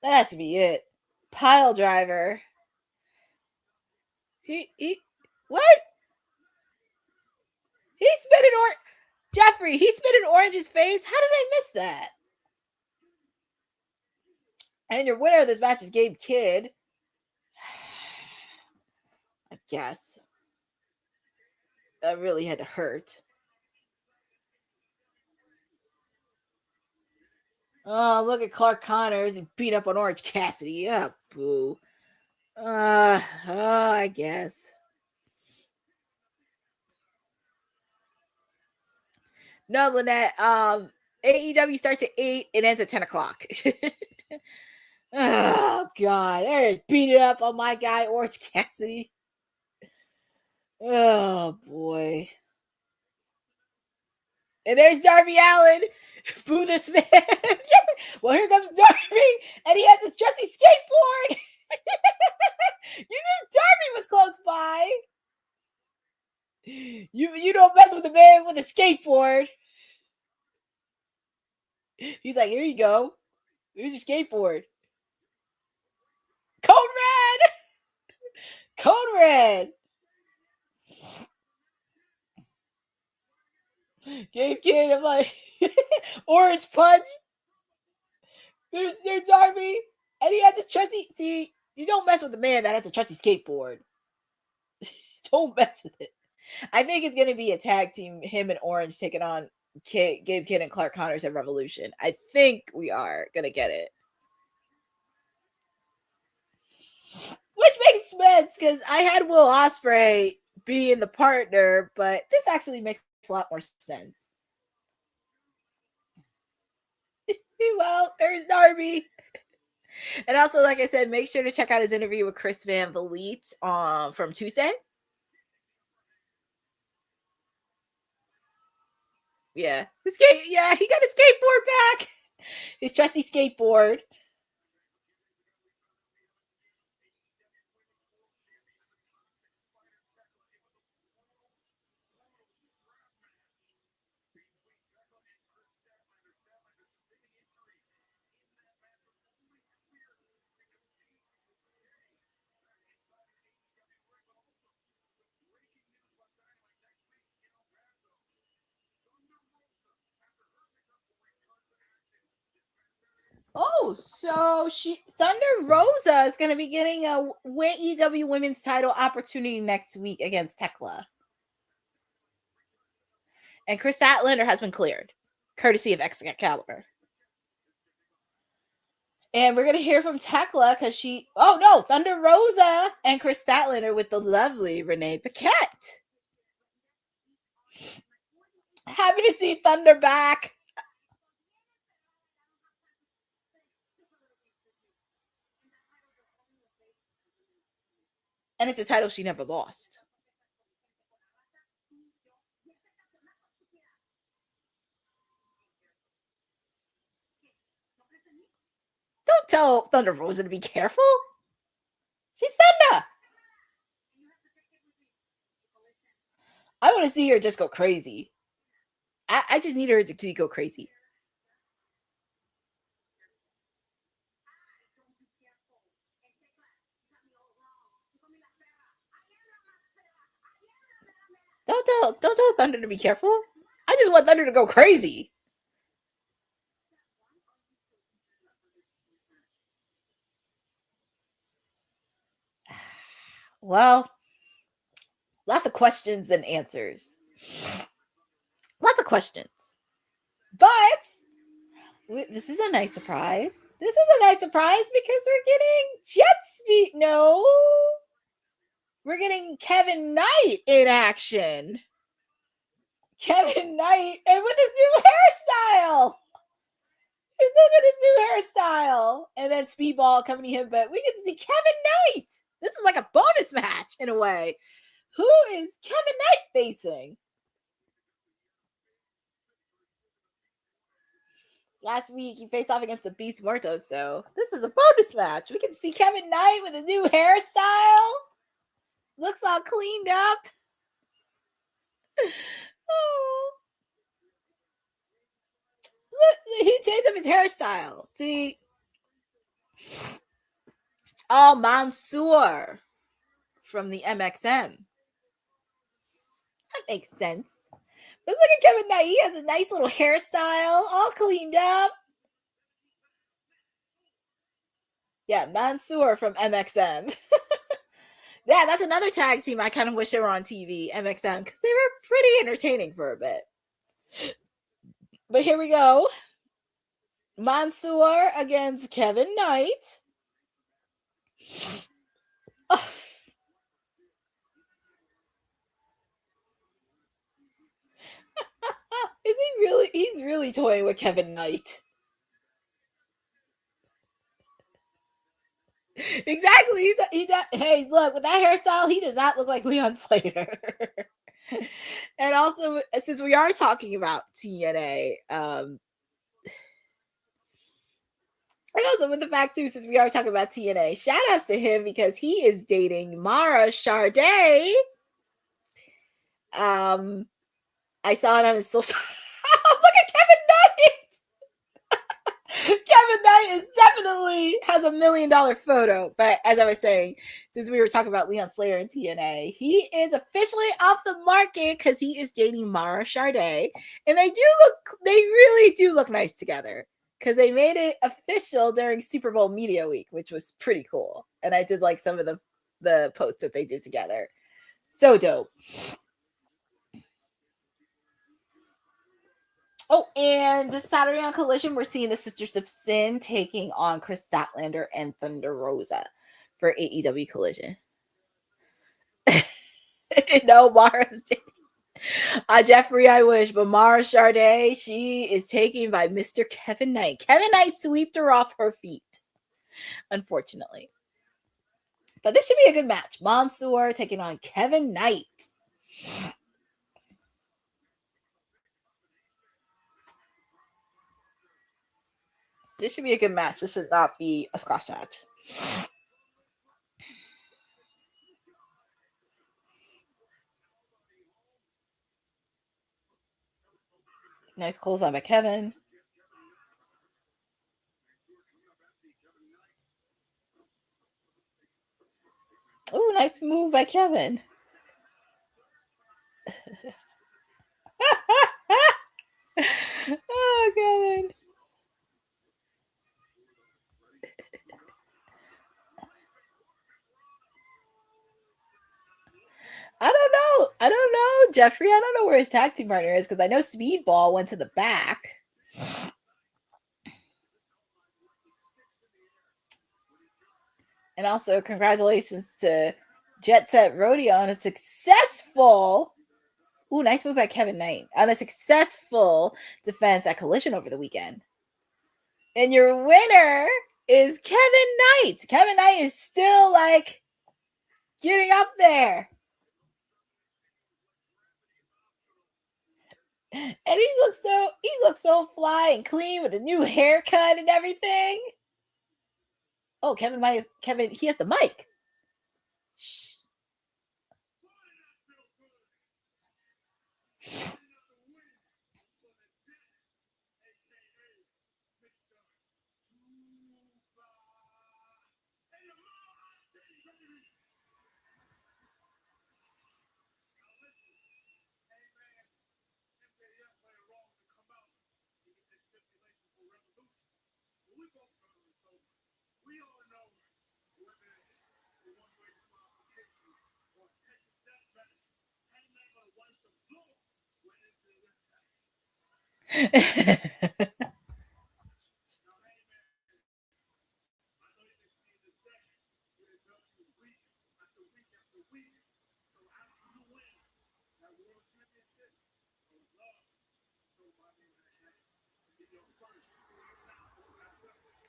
That has to be it. Pile driver. He what? He spit in Jeffrey, he spit in Orange's face. How did I miss that? And your winner of this match is Gabe Kidd. I guess. That really had to hurt. Oh, look at Clark Connors. He beat up on Orange Cassidy. Yeah, boo. I guess. No, Lynette. AEW starts at 8. It ends at 10 o'clock. Oh, God. They're beating up on my guy, Orange Cassidy. Oh, boy. And there's Darby Allin. Boo this man. Well, here comes Darby. And he has his trusty skateboard. You knew Darby was close by. You don't mess with the man with a skateboard. He's like, here you go. Here's your skateboard. Code red. Code red. Gabe Kidd, I'm like, Orange punch. There's Darby. And he has a trusty. See, you don't mess with the man that has a trusty skateboard. Don't mess with it. I think it's going to be a tag team, him and Orange taking on Gabe Kidd and Clark Connors at Revolution. I think we are going to get it. Which makes sense, because I had Will Ospreay being the partner, but this actually makes a lot more sense. Well, there's Darby. And also, like I said, make sure to check out his interview with Chris Van Vliet from Tuesday. Yeah. He got his skateboard back. His trusty skateboard. Oh, so Thunder Rosa is going to be getting a AEW Women's title opportunity next week against Tekla. And Chris Statlander has been cleared, courtesy of Excalibur. And we're going to hear from Tekla because Thunder Rosa and Chris Statlander with the lovely Renee Paquette. Happy to see Thunder back. And it's a title she never lost. Don't tell Thunder Rosa to be careful. She's Thunder. I want to see her just go crazy. I just need her to go crazy. Don't tell Thunder to be careful. I just want Thunder to go crazy. Well, lots of questions and answers. Lots of questions. But this is a nice surprise. This is a nice surprise because we're getting jet speed. No. We're getting Kevin Knight in action. Kevin Knight, and with his new hairstyle. Look at his new hairstyle. And then Speedball coming to him, but we get to see Kevin Knight. This is like a bonus match in a way. Who is Kevin Knight facing? Last week, he faced off against the Beast Muertos, so this is a bonus match. We can see Kevin Knight with a new hairstyle. Looks all cleaned up. Oh. Look, he changed up his hairstyle. See? Oh, Mansoor from the MXM. That makes sense. But look at Kevin Knight. He has a nice little hairstyle, all cleaned up. Yeah, Mansoor from MXM. Yeah, that's another tag team I kind of wish they were on TV, MXM, because they were pretty entertaining for a bit. But here we go. Mansoor against Kevin Knight. Oh. Is he really? He's really toying with Kevin Knight. Exactly. Hey, look, with that hairstyle, he does not look like Leon Slater. And also, since we are talking about TNA, and also with the fact too, since we are talking about TNA, shout outs to him because he is dating Mara Sharday. I saw it on his social. Look at Kevin Knight. Kevin Knight is definitely has $1 million photo. But as I was saying, since we were talking about Leon Slater and TNA, he is officially off the market because he is dating Mara Sharday, and they really do look nice together because they made it official during Super Bowl Media Week, which was pretty cool. And I did like some of the posts that they did together. So dope. Oh, and this Saturday on Collision, we're seeing the Sisters of Sin taking on Chris Statlander and Thunder Rosa for AEW Collision. No, Mara's taking. Jeffrey, I wish, but Mara Sharday, she is taken by Mr. Kevin Knight. Kevin Knight swept her off her feet, unfortunately. But this should be a good match. Mansoor taking on Kevin Knight. This should be a good match. This should not be a squash match. Nice clothesline by Kevin. Oh, nice move by Kevin. Oh, Kevin. I don't know, Jeffrey. I don't know where his tag team partner is because I know Speedball went to the back. And also, congratulations to Jet Set Rodeo on a successful. Ooh, nice move by Kevin Knight on a successful defense at Collision over the weekend. And your winner is Kevin Knight. Kevin Knight is still like getting up there. And he looks so fly and clean with a new haircut and everything. Oh, Kevin, he has the mic. Shh.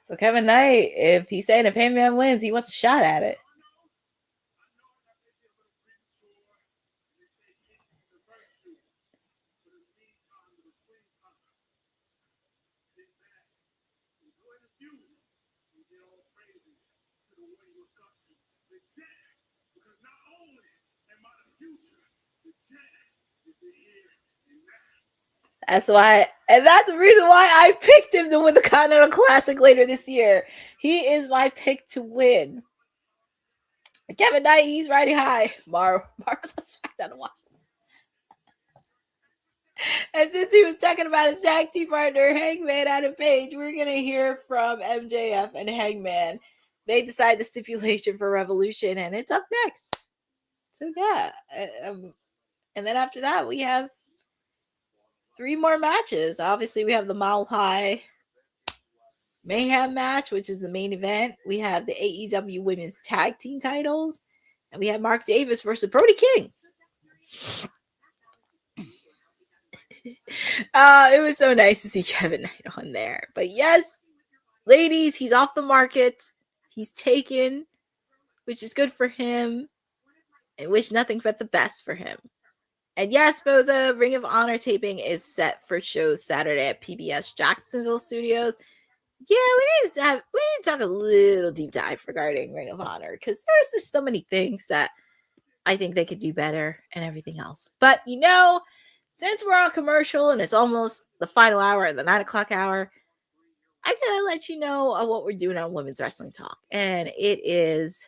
So Kevin Knight, if he's saying if Hangman wins, he wants a shot at it. That's why, and that's the reason why I picked him to win the Continental Classic later this year. He is my pick to win. Kevin Knight, he's riding high. Mario's on SmackDown to watch. And since he was talking about his tag team partner, Hangman Adam Page, we're going to hear from MJF and Hangman. They decide the stipulation for Revolution, and it's up next. So, yeah. And then after that, we have 3 more matches. Obviously, we have the Mile High Mayhem match, which is the main event. We have the AEW Women's Tag Team titles. And we have Mark Davis versus Brody King. It was so nice to see Kevin Knight on there. But yes, ladies, he's off the market. He's taken, which is good for him. I wish nothing but the best for him. And yes, Boza, Ring of Honor taping is set for shows Saturday at PBS Jacksonville Studios. Yeah, we need to talk a little deep dive regarding Ring of Honor because there's just so many things that I think they could do better and everything else. But since we're on commercial and it's almost the final hour, the 9 o'clock hour, I gotta let you know of what we're doing on Women's Wrestling Talk. And it is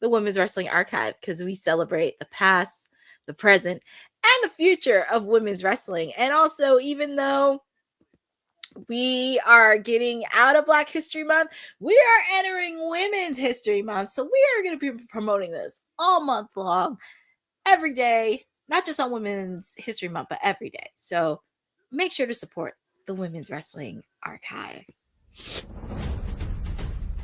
the Women's Wrestling Archive because we celebrate the past, the present, and the future of women's wrestling. And also, even though we are getting out of Black History Month, we are entering Women's History Month. So we are going to be promoting this all month long, every day, not just on Women's History Month, but every day. So make sure to support the Women's Wrestling Archive.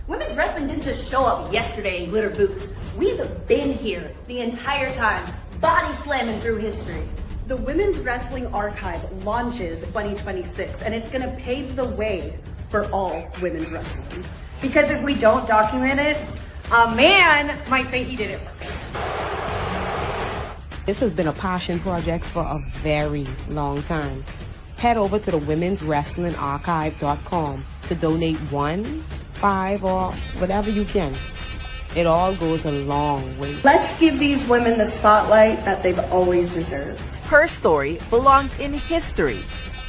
Women's wrestling didn't just show up yesterday in glitter boots. We've been here the entire time, body slamming through history. The Women's Wrestling Archive launches 2026, and it's going to pave the way for all women's wrestling. Because if we don't document it, a man might say he did it first. This has been a passion project for a very long time. Head over to the womenswrestlingarchive.com to donate 1, 5, or whatever you can. It all goes a long way. Let's give these women the spotlight that they've always deserved. Her story belongs in history.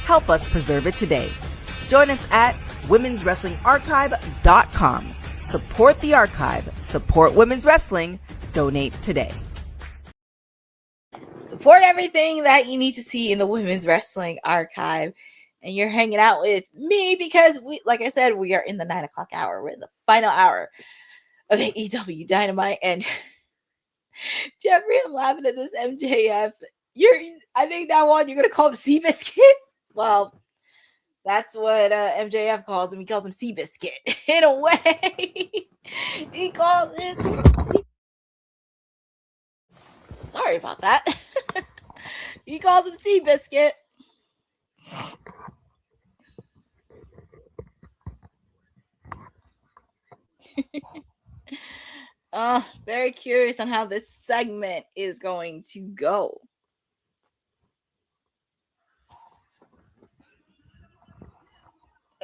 Help us preserve it today. Join us at womenswrestlingarchive.com. Support the archive. Support women's wrestling. Donate today. Support everything that you need to see in the Women's Wrestling Archive. And you're hanging out with me because like I said, we are in the 9 o'clock hour. We're in the final hour of AEW Dynamite. And Jeffrey, I'm laughing at this MJF. I think now on you're gonna call him Seabiscuit. Well, that's what MJF calls him. He calls him Seabiscuit. In a way, he calls him. Sorry about that. He calls him Seabiscuit. Very curious on how this segment is going to go.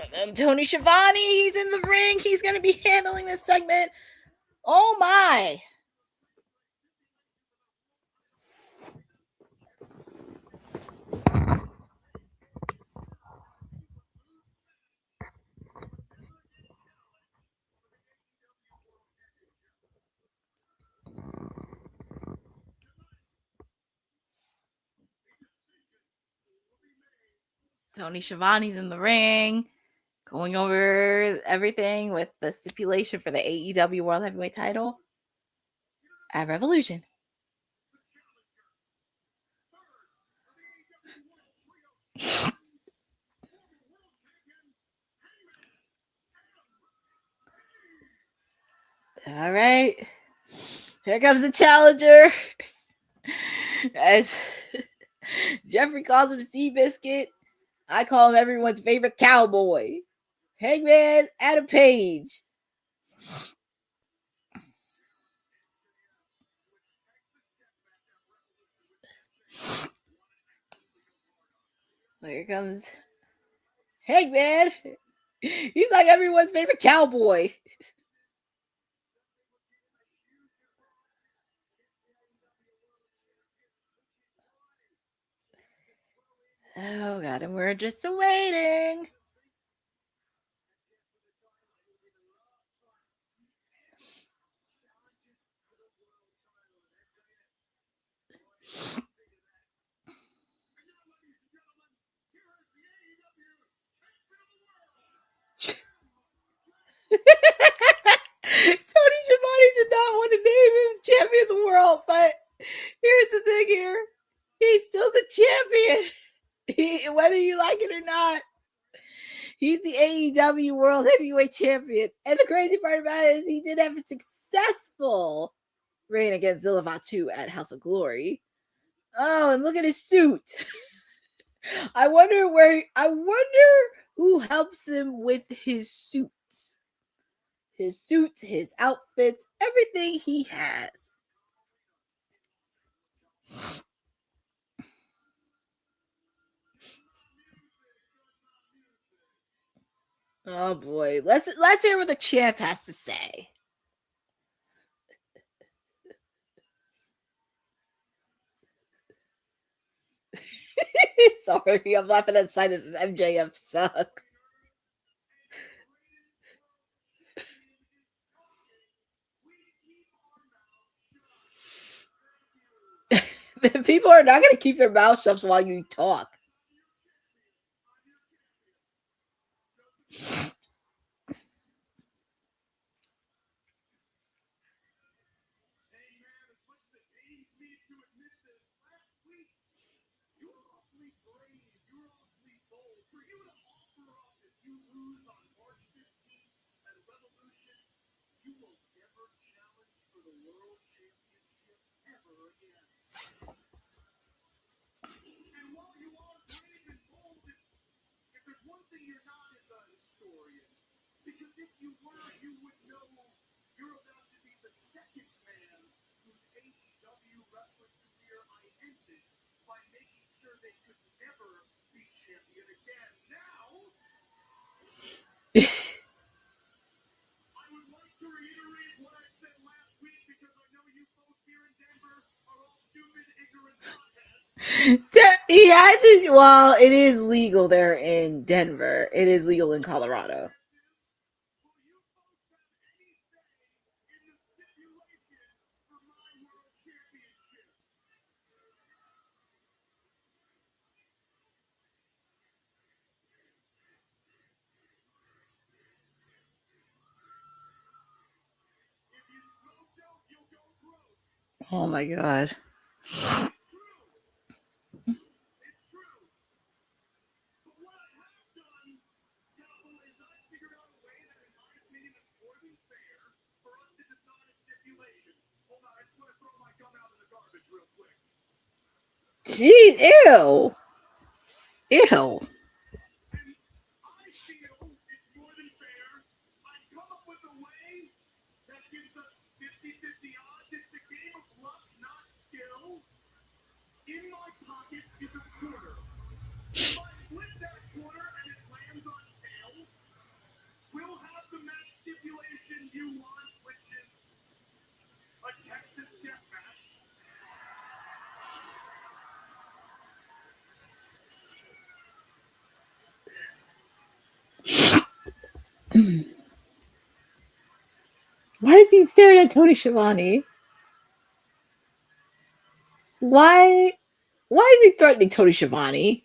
And then Tony Schiavone, he's in the ring. He's going to be handling this segment. Oh my. Tony Schiavone's in the ring, going over everything with the stipulation for the AEW World Heavyweight title at Revolution. All right. Here comes the challenger. As Jeffrey calls him Seabiscuit, I call him everyone's favorite cowboy. Hangman Adam Page. Here comes Hangman. He's like everyone's favorite cowboy. Oh, God, and we're just waiting. Tony Schiavone did not want to name him champion of the world, but here's the thing here. He's still the champion. Whether you like it or not. He's the AEW World Heavyweight Champion. And the crazy part about it is he did have a successful reign against Zilla Vatu at House of Glory. Oh, and look at his suit. I wonder who helps him with his suits. His suits, his outfits, everything he has. Oh boy. Let's hear what the champ has to say. Sorry, I'm laughing at Sinus. MJF sucks. People are not going to keep their mouth shut while you talk. He had to. Well, it is legal there in Denver. It is legal in Colorado. Oh my God. Jeez, ew. Ew. Why is he staring at Tony Schiavone? Why is he threatening Tony Schiavone?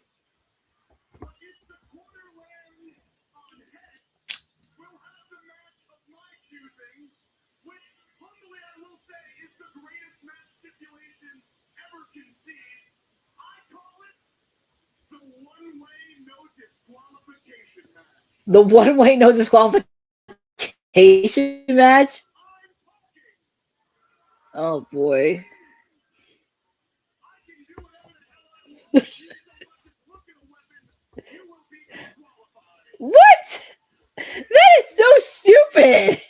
The one-way no disqualification match? Oh boy. What? That is so stupid.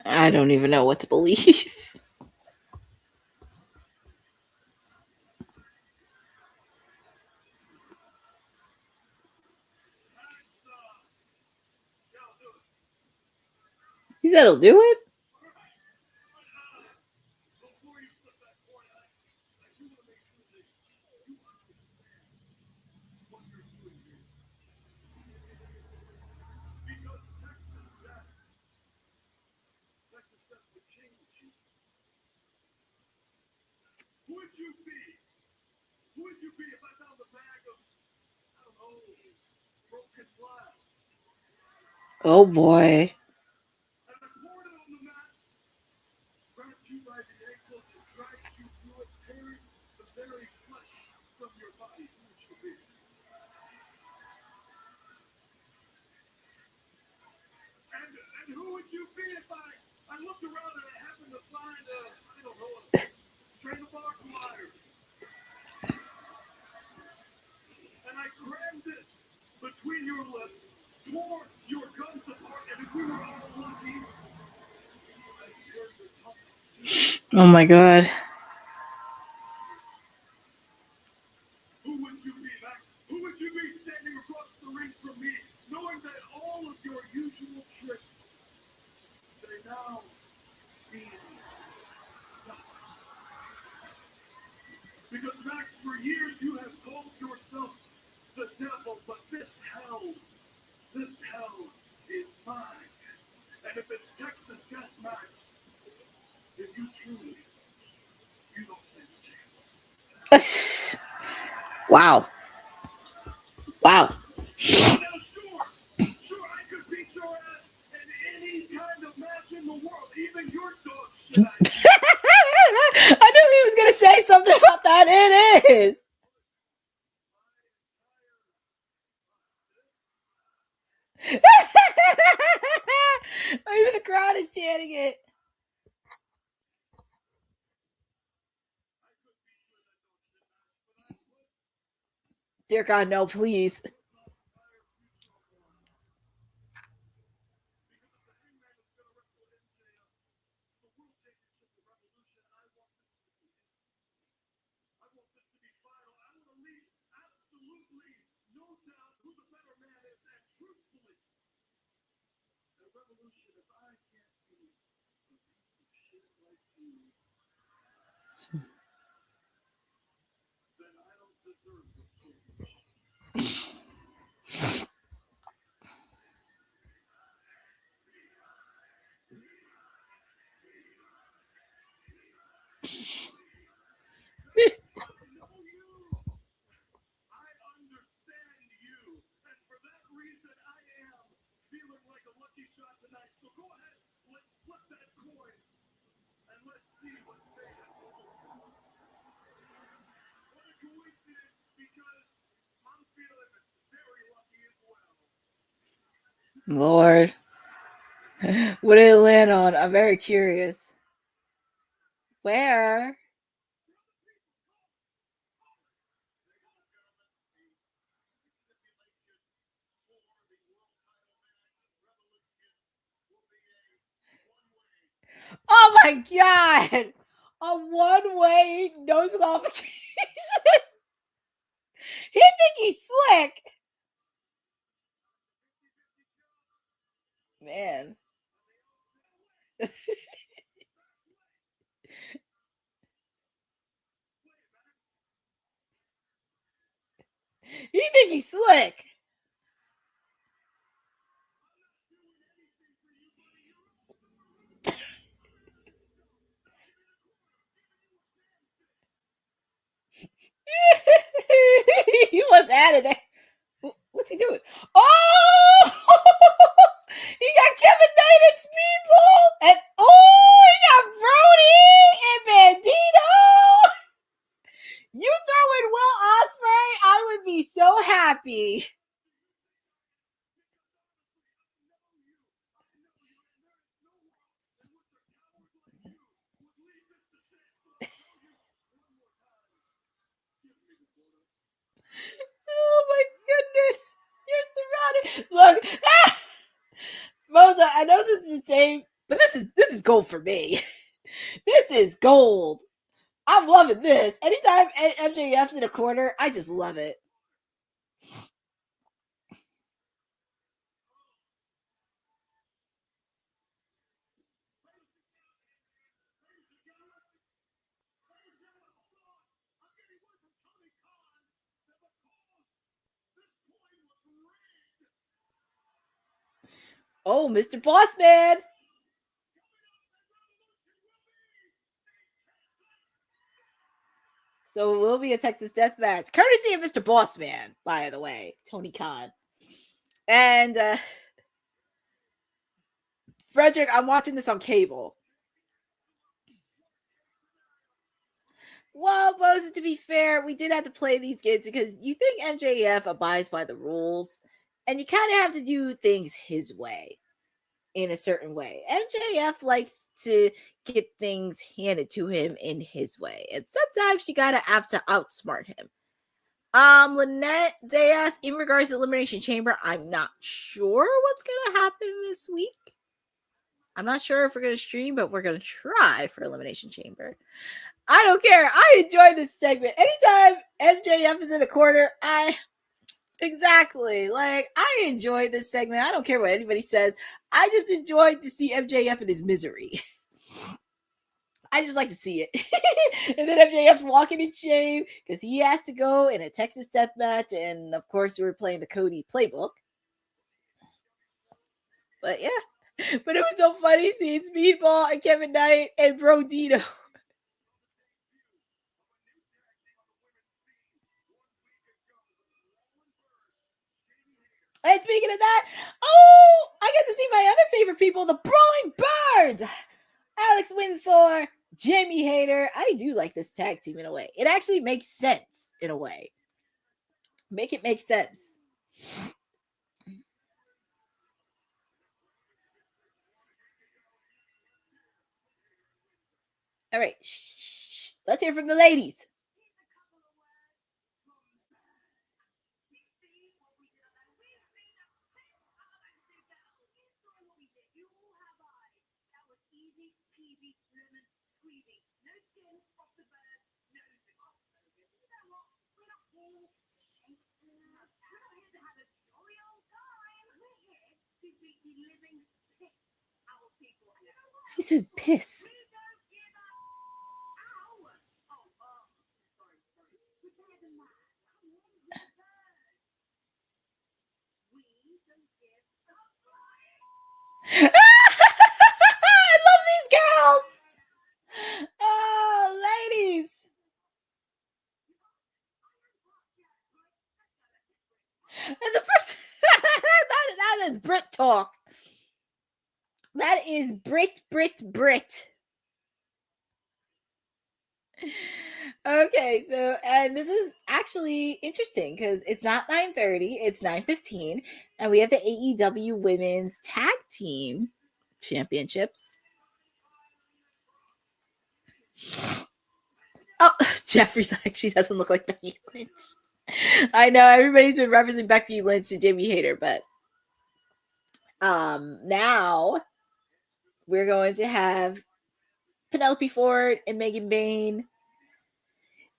I don't even know what to believe. He said he'll do it? Oh boy. Oh my god. Wow. Wow. I knew he was going to say something about that. It is. Even the crowd is chanting it. Dear God, no, please. Lord. What did it land on? I'm very curious. Where? Oh my god! A one-way no disqualification. He think he's slick. Man. He think he's slick. He was out of there. What's he doing? Oh! He got Kevin Knight and Speedball, and he got Brody and Bandito. You throw in Will Ospreay, I would be so happy. Oh my goodness. You're surrounded. Look. Moza, I know this is insane, but this is gold for me. This is gold. I'm loving this. Anytime MJF's in a corner, I just love it. Oh, Mr. Bossman. So it will be a Texas death match. Courtesy of Mr. Bossman, by the way. Tony Khan. And Frederick, I'm watching this on cable. Well, Bosa, to be fair, we did have to play these games because you think MJF abides by the rules, and you kind of have to do things his way, in a certain way. MJF likes to get things handed to him in his way, and sometimes you gotta have to outsmart him. Lynette Diaz, in regards to Elimination Chamber, I'm not sure what's gonna happen this week. I'm not sure if we're gonna stream, but we're gonna try for Elimination Chamber. I don't care. I enjoy this segment. Anytime MJF is in a corner, exactly. Like, I enjoy this segment. I don't care what anybody says. I just enjoy to see MJF in his misery. I just like to see it. And then MJF's walking in shame because he has to go in a Texas death match. And of course, we were playing the Cody playbook. But yeah. But it was so funny seeing Speedball and Kevin Knight and Bro Dino. And speaking of that, I get to see my other favorite people, the Brawling Birds. Alex Windsor, Jamie Hayter. I do like this tag team in a way. It actually makes sense in a way. Make it make sense. All right. Shh. Let's hear from the ladies. She said piss. I love these girls. Oh, ladies. And the person that is Brit talk. That is Brit. Okay, so and this is actually interesting because it's not 9:30, it's 9:15, and we have the AEW Women's Tag Team Championships. Oh, Jeffrey's like, she doesn't look like Becky Lynch. I know everybody's been referencing Becky Lynch to Jamie Hayter, but now we're going to have Penelope Ford and Megan Bayne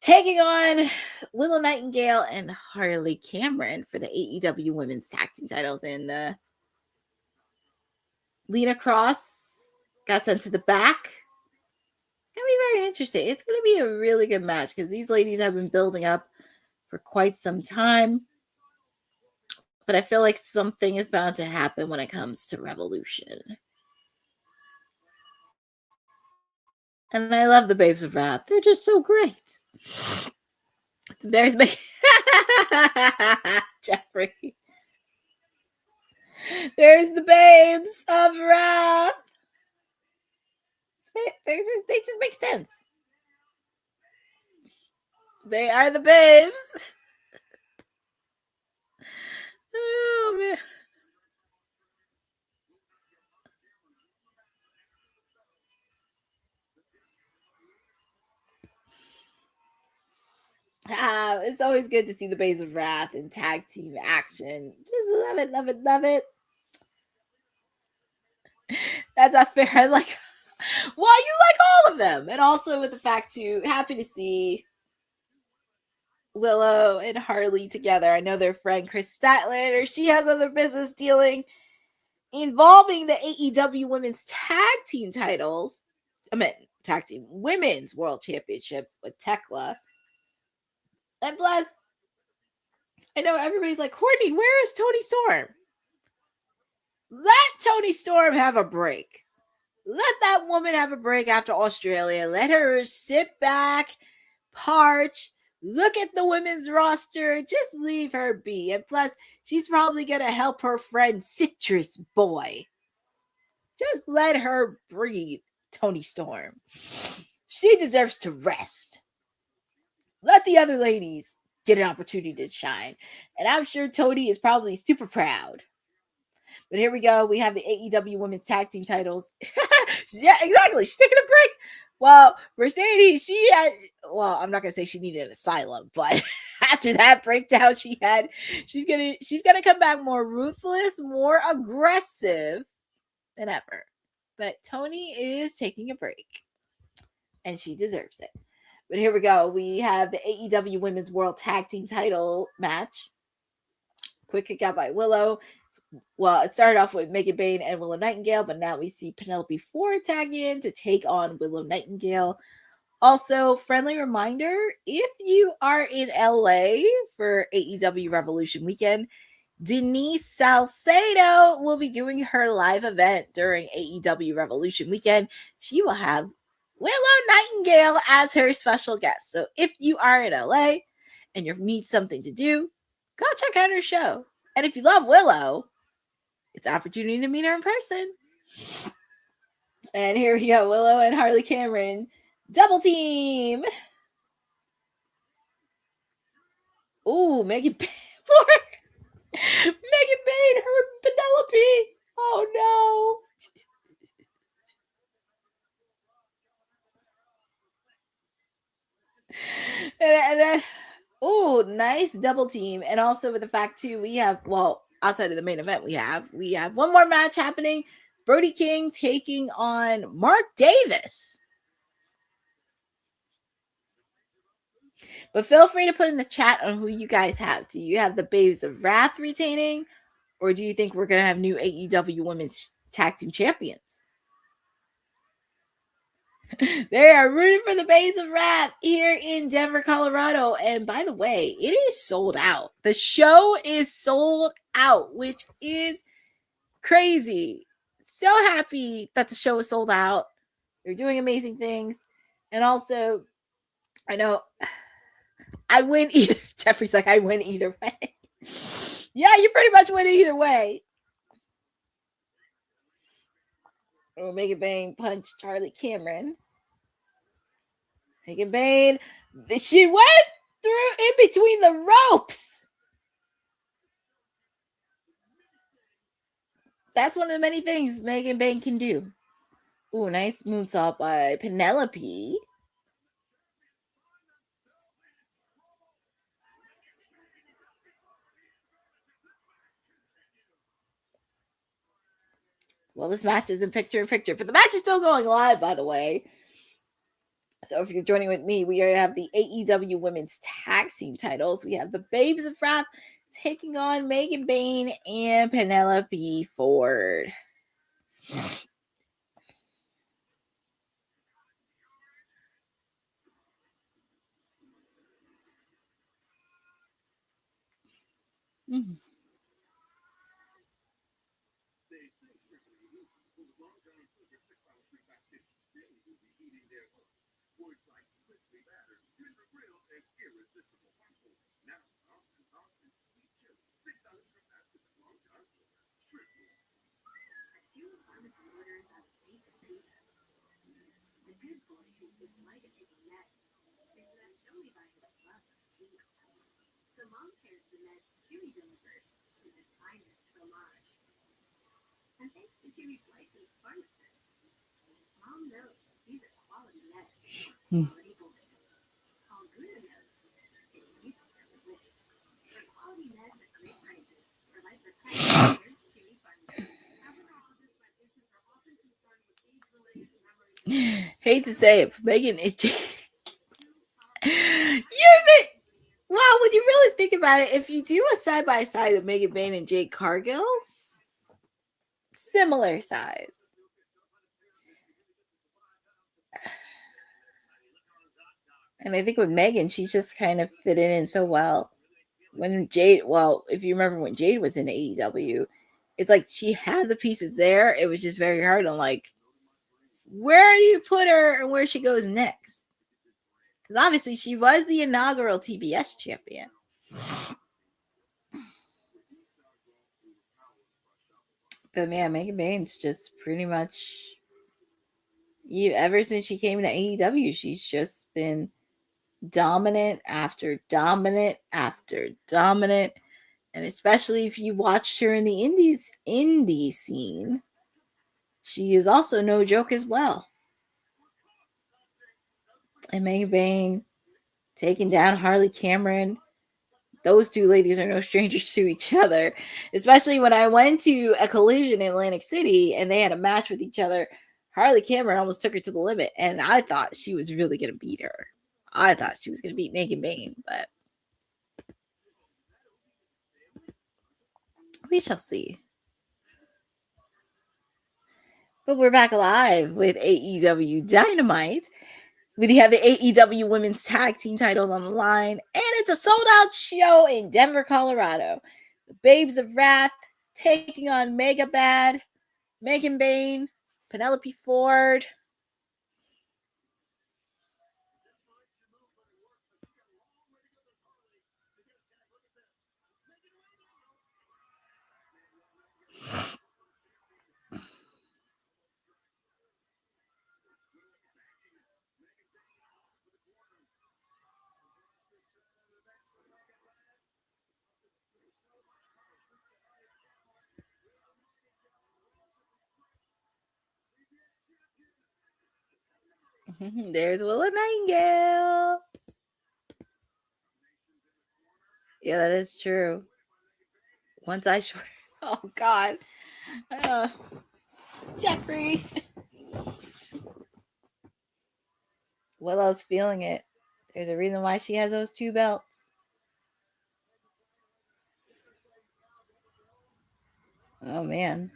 taking on Willow Nightingale and Harley Cameron for the AEW Women's Tag Team titles. And Lena Kross got sent to the back. It's going to be very interesting. It's going to be a really good match because these ladies have been building up for quite some time. But I feel like something is bound to happen when it comes to Revolution. And I love the Babes of Wrath. They're just so great. There's Jeffrey. There's the Babes of Wrath. They just make sense. They are the babes. Oh man. It's always good to see the Babes of Wrath in tag team action. Just love it, love it, love it. That's not fair. I like, well, you like all of them. And also with the fact too, happy to see Willow and Harley together. I know their friend Chris Statlander, she has other business dealing involving the AEW Women's Tag Team titles. I meant Tag Team Women's World Championship with Tekla. And plus, I know everybody's like, Courtney, where is Toni Storm? Let Toni Storm have a break. Let that woman have a break after Australia. Let her sit back, parch, look at the women's roster. Just leave her be. And plus, she's probably going to help her friend Citrus Boy. Just let her breathe, Toni Storm. She deserves to rest. Let the other ladies get an opportunity to shine. And I'm sure Toni is probably super proud. But here we go. We have the AEW Women's Tag Team titles. Yeah, exactly. She's taking a break. Well, Mercedes, I'm not going to say she needed an asylum, but after that breakdown she had, she's going to come back more ruthless, more aggressive than ever. But Toni is taking a break. And she deserves it. But here we go. We have the AEW Women's World Tag Team title match. Quick kick out by Willow. Well, it started off with Megan Bayne and Willow Nightingale, but now we see Penelope Ford tag in to take on Willow Nightingale. Also, friendly reminder, if you are in LA for AEW Revolution weekend, Denise Salcedo will be doing her live event during AEW Revolution weekend. She will have Willow Nightingale as her special guest. So if you are in LA and you need something to do, go check out her show. And if you love Willow, it's an opportunity to meet her in person. And here we go. Willow and Harley Cameron. Double team. Ooh, Megan Bayne. Megan Bayne, her Penelope. Oh no. And then, ooh, nice double team. And also with the fact too, we have, well, outside of the main event, we have one more match happening. Brody King taking on Mark Davis. But feel free to put in the chat on who you guys have. Do you have the Babes of Wrath retaining? Or do you think we're going to have new AEW Women's Tag Team Champions? They are rooting for the Babes of Wrath here in Denver, Colorado. And by the way, it is sold out. The show is sold out, which is crazy. So happy that the show is sold out. They're doing amazing things. And also, I know I win either. Jeffrey's like, I win either way. Yeah, you pretty much win either way. Oh, Megan Bayne punched Harley Cameron. Megan Bayne, she went through in between the ropes. That's one of the many things Megan Bayne can do. Ooh, nice moonsault by Penelope. Well, this match is in picture-in-picture, but the match is still going live, by the way. So if you're joining with me, we have the AEW Women's Tag Team titles. We have the Babes of Wrath taking on Bayne and Penelope Ford. Mm-hmm. Hate to say it, Megan is just well, when you really think about it, if you do a side by side of Megan Bayne and Jade Cargill, similar size. And I think with Megan, she just kind of fit in so well. When Jade, well, if you remember when Jade was in AEW, it's like she had the pieces there. It was just very hard on like, where do you put her and where she goes next? Because obviously she was the inaugural TBS champion. But man, Megan Bayne's just pretty much, ever since she came to AEW, she's just been dominant after dominant after dominant. And especially if you watched her in the indie scene, she is also no joke as well. And Megan Bayne taking down Harley Cameron. Those two ladies are no strangers to each other. Especially when I went to a Collision in Atlantic City and they had a match with each other. Harley Cameron almost took her to the limit. And I thought she was really going to beat her. I thought she was going to beat Megan Bayne. But we shall see. But we're back live with AEW Dynamite. We have the AEW Women's Tag Team titles on the line. And it's a sold-out show in Denver, Colorado. The Babes of Wrath taking on MegaBad, Megan Bayne, Penelope Ford. There's Willow Nightingale. Yeah, that is true. Once I short. Oh, God. Zachary. Willow's feeling it. There's a reason why she has those 2 belts. Oh, man.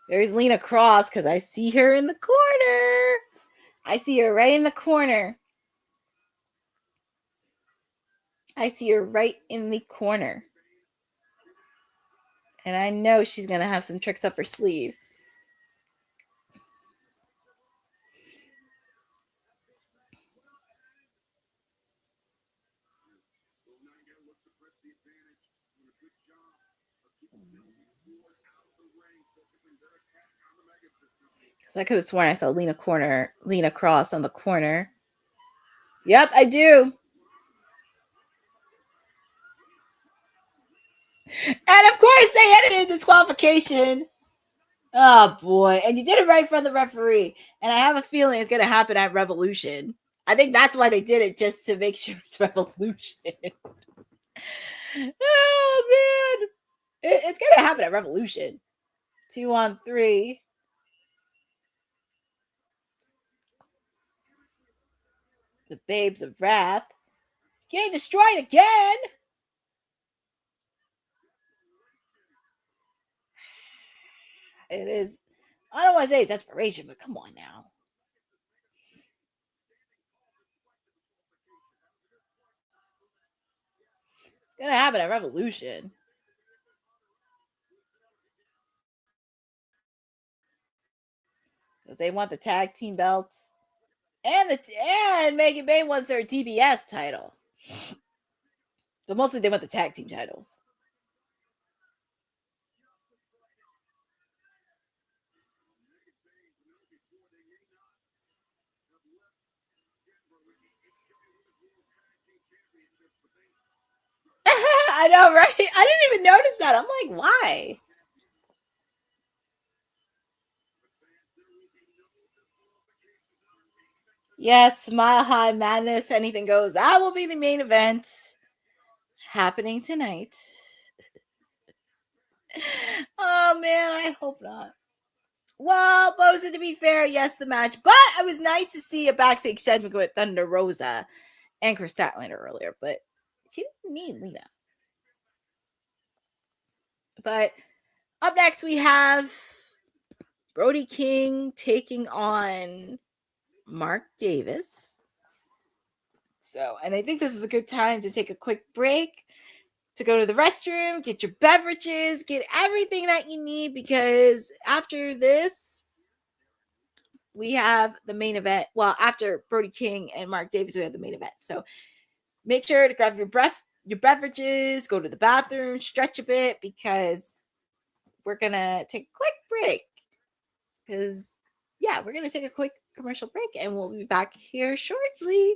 There's Lena Kross because I see her in the corner. I see her right in the corner. I see her right in the corner. And I know she's going to have some tricks up her sleeve. I could have sworn I saw Lena Kross on the corner. Yep, I do. And of course, they edited disqualification. Oh boy! And you did it right from the referee. And I have a feeling it's going to happen at Revolution. I think that's why they did it, just to make sure it's Revolution. Oh man, it's going to happen at Revolution. 2-on-3. The Babes of Wrath. Getting destroyed again. It is. I don't want to say it's desperation, but come on now. It's going to happen at Revolution. Because they want the tag team belts. And MegaBad wants their TBS title. But mostly they want the tag team titles. I know, right? I didn't even notice that. I'm like, why? Yes, Mile High Madness, anything goes. That will be the main event happening tonight. Oh man, I hope not. Well, Boza, to be fair, yes, the match, but it was nice to see a backstage segment with Thunder Rosa and Chris Statlander earlier, but she didn't need Lena. But up next, we have Brody King taking on Mark Davis. So, and I think this is a good time to take a quick break, to go to the restroom, get your beverages, get everything that you need, because after this, we have the main event. Well, after Brody King and Mark Davis, we have the main event. So make sure to grab your beverages, go to the bathroom, stretch a bit, because we're going to take a quick break. Because, yeah, we're going to take a quick commercial break, and we'll be back here shortly.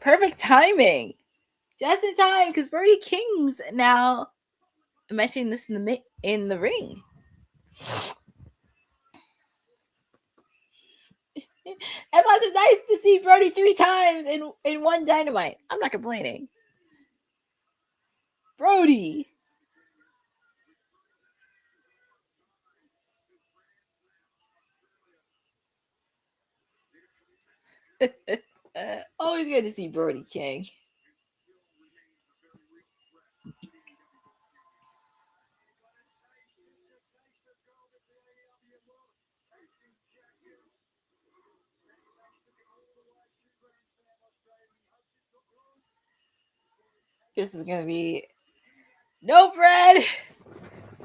Perfect timing. Just in time, because Brody King's now mentioning this in the ring. And plus, it's nice to see Brody 3 times in one Dynamite. I'm not complaining. Brody. Always good to see Brody King. This is going to be no bread,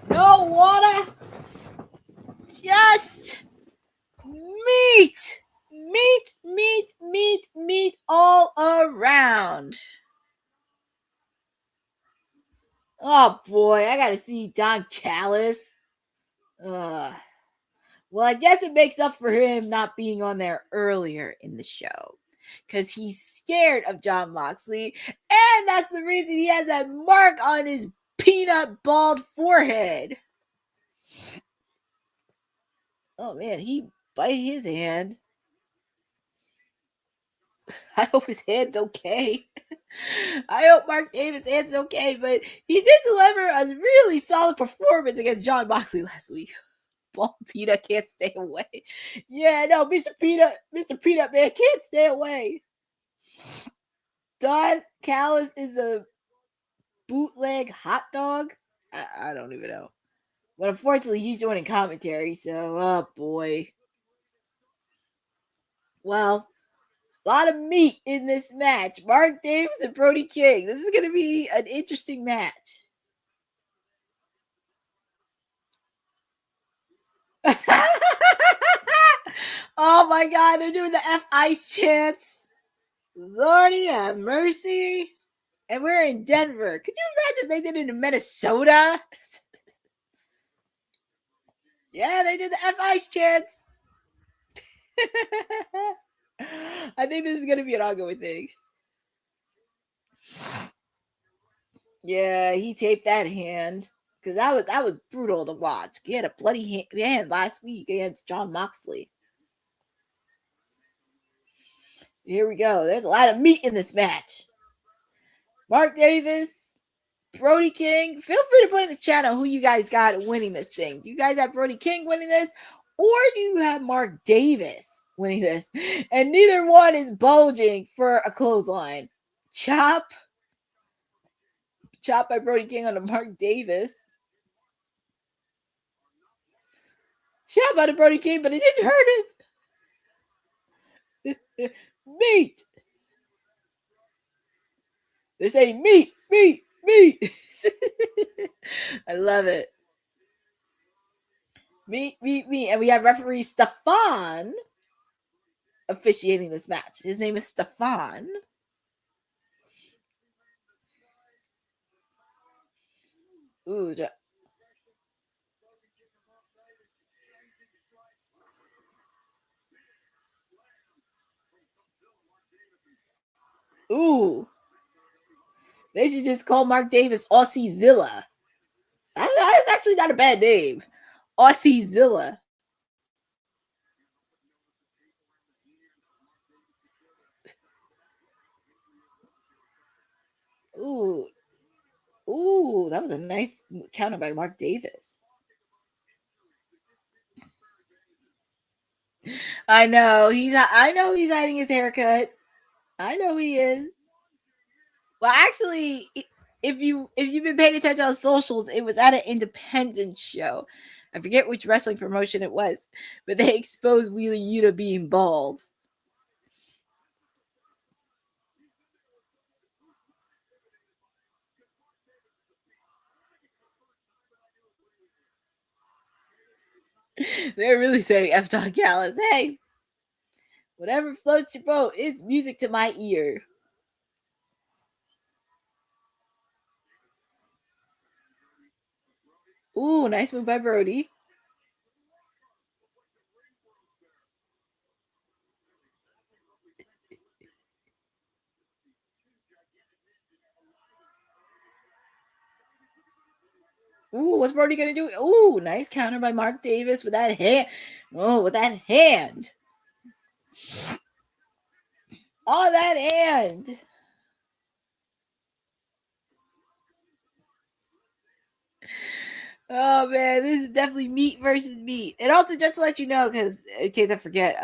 no water, just meat. Meat all around. Oh boy, I gotta see Don Callis. Well, I guess it makes up for him not being on there earlier in the show. Because he's scared of Jon Moxley. And that's the reason he has that mark on his peanut bald forehead. Oh man, he bite his hand. I hope his hand's okay. I hope Mark Davis' hand's okay, but he did deliver a really solid performance against Jon Moxley last week. Bald Peanut can't stay away. Yeah, no, Mr. Peanut Man can't stay away. Don Callis is a bootleg hot dog. I don't even know. But unfortunately, he's joining commentary, so, oh boy. Well, a lot of meat in this match. Mark Davis and Brody King. This is going to be an interesting match. Oh my God, they're doing the F Ice chants. Lordy have mercy. And we're in Denver. Could you imagine if they did it in Minnesota? Yeah, they did the F Ice chants. I think this is going to be an ongoing thing. Yeah, he taped that hand. Because that was brutal to watch. He had a bloody hand last week against Jon Moxley. Here we go. There's a lot of meat in this match. Mark Davis, Brody King. Feel free to put in the chat on who you guys got winning this thing. Do you guys have Brody King winning this? Or do you have Mark Davis winning this? And neither one is bulging for a clothesline. Chop by Brody King on the Mark Davis. Chop by the Brody King, but it didn't hurt him. Meat. They're saying meat. I love it. Meat. And we have referee Stefan officiating this match. His name is Stefan. Ooh. Ooh. They should just call Mark Davis Aussie Zilla. That's actually not a bad name. Aussie Zilla. Ooh. Ooh, that was a nice counter by Mark Davis. I know he's hiding his haircut. I know he is. Well, actually, if you've been paying attention on socials, it was at an independent show. I forget which wrestling promotion it was, but they exposed Wheeler Yuta being bald. They're really saying F. Don Callis. Hey, whatever floats your boat, it's music to my ear. Ooh, nice move by Brody. Ooh, what's Brody gonna do? Ooh, nice counter by Mark Davis with that hand. Oh, with that hand. On that end, oh man, this is definitely meat versus meat. And also, just to let you know, because in case I forget,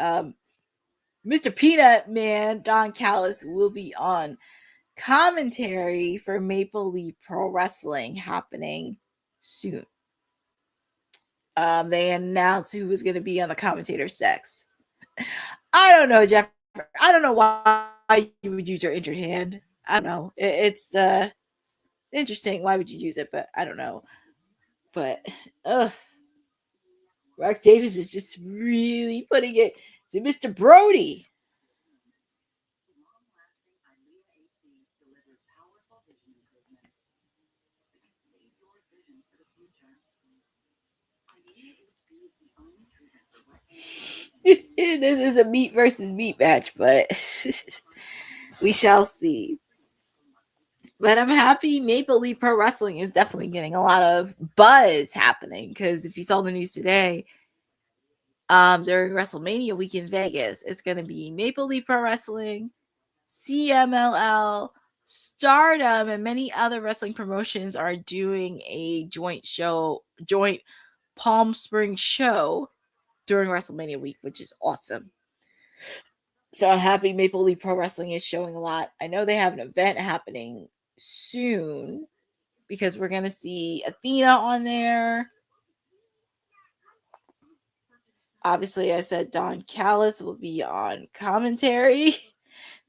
Mr. Peanut Man, Don Callis, will be on commentary for Maple Leaf Pro Wrestling happening soon. They announced who was going to be on the commentator sex. I don't know, Jeff. I don't know why you would use your injured hand. I don't know. It's interesting. Why would you use it? But I don't know. But Mark Davis is just really putting it to Mr. Brody. This is a meat versus meat match, but we shall see. But I'm happy Maple Leaf Pro Wrestling is definitely getting a lot of buzz happening, because if you saw the news today, during WrestleMania week in Vegas, it's going to be Maple Leaf Pro Wrestling, CMLL, Stardom, and many other wrestling promotions are doing a joint Palm Springs show during WrestleMania week, which is awesome. So I'm happy Maple Leaf Pro Wrestling is showing a lot. I know they have an event happening soon, because we're going to see Athena on there. Obviously, I said Don Callis will be on commentary